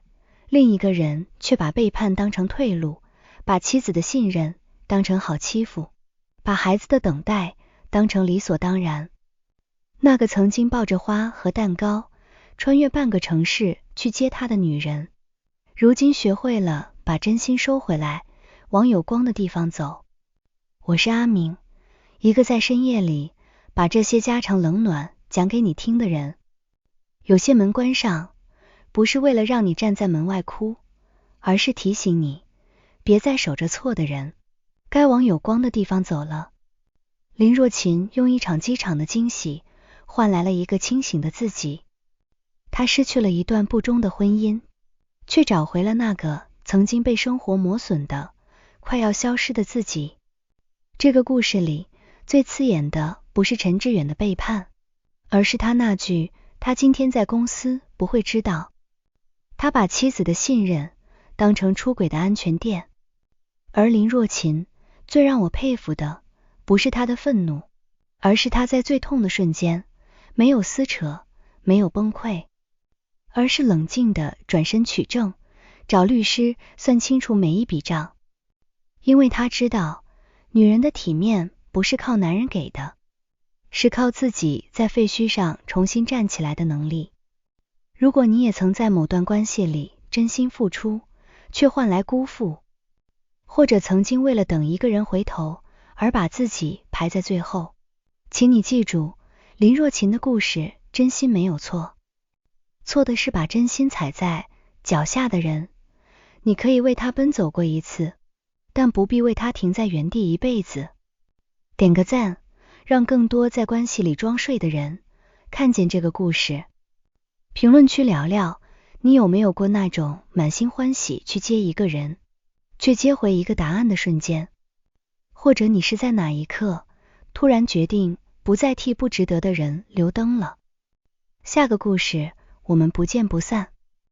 另一個人卻把背叛當成退路，把妻子的信任當成好欺負，把孩子的等待當成理所當然。那個曾經抱着花和蛋糕，穿越半個城市去接他的女人，如今學會了把真心收回來，往有光的地方走。我是阿明，一個在深夜裡把這些家長冷暖講給你聽的人。有些門關上，不是為了讓你站在門外哭，而是提醒你，別再守着錯的人，該往有光的地方走了。林若琴用一場機場的驚喜換來了一個清醒的自己。她失去了一段不忠的婚姻，卻找回了那個曾經被生活磨損的快要消失的自己。這個故事裡最刺眼的不是陳致遠的背叛，而是他那句他今天在公司不會知道。他把妻子的信任當成出軌的安全墊。而林若琴最讓我佩服的不是他的憤怒，而是他在最痛的瞬間沒有撕扯，沒有崩潰，而是冷靜地轉身取證，找律師算清楚每一筆賬。因為他知道，女人的體面不是靠男人給的，是靠自己在廢墟上重新站起來的能力。如果你也曾在某段關係裡真心付出，卻換來辜負，或者曾經為了等一個人回頭而把自己排在最後，請你記住，林若琴的故事真心沒有錯，錯的是把真心踩在腳下的人。你可以為他奔走過一次，但不必為他停在原地一輩子。點個讚，讓更多在關係裡裝睡的人看見這個故事。評論區聊聊，你有沒有過那種滿心歡喜去接一個人，卻接回一個答案的瞬間？或者你是在哪一刻突然決定不再替不值得的人留燈了？下個故事我們不見不散。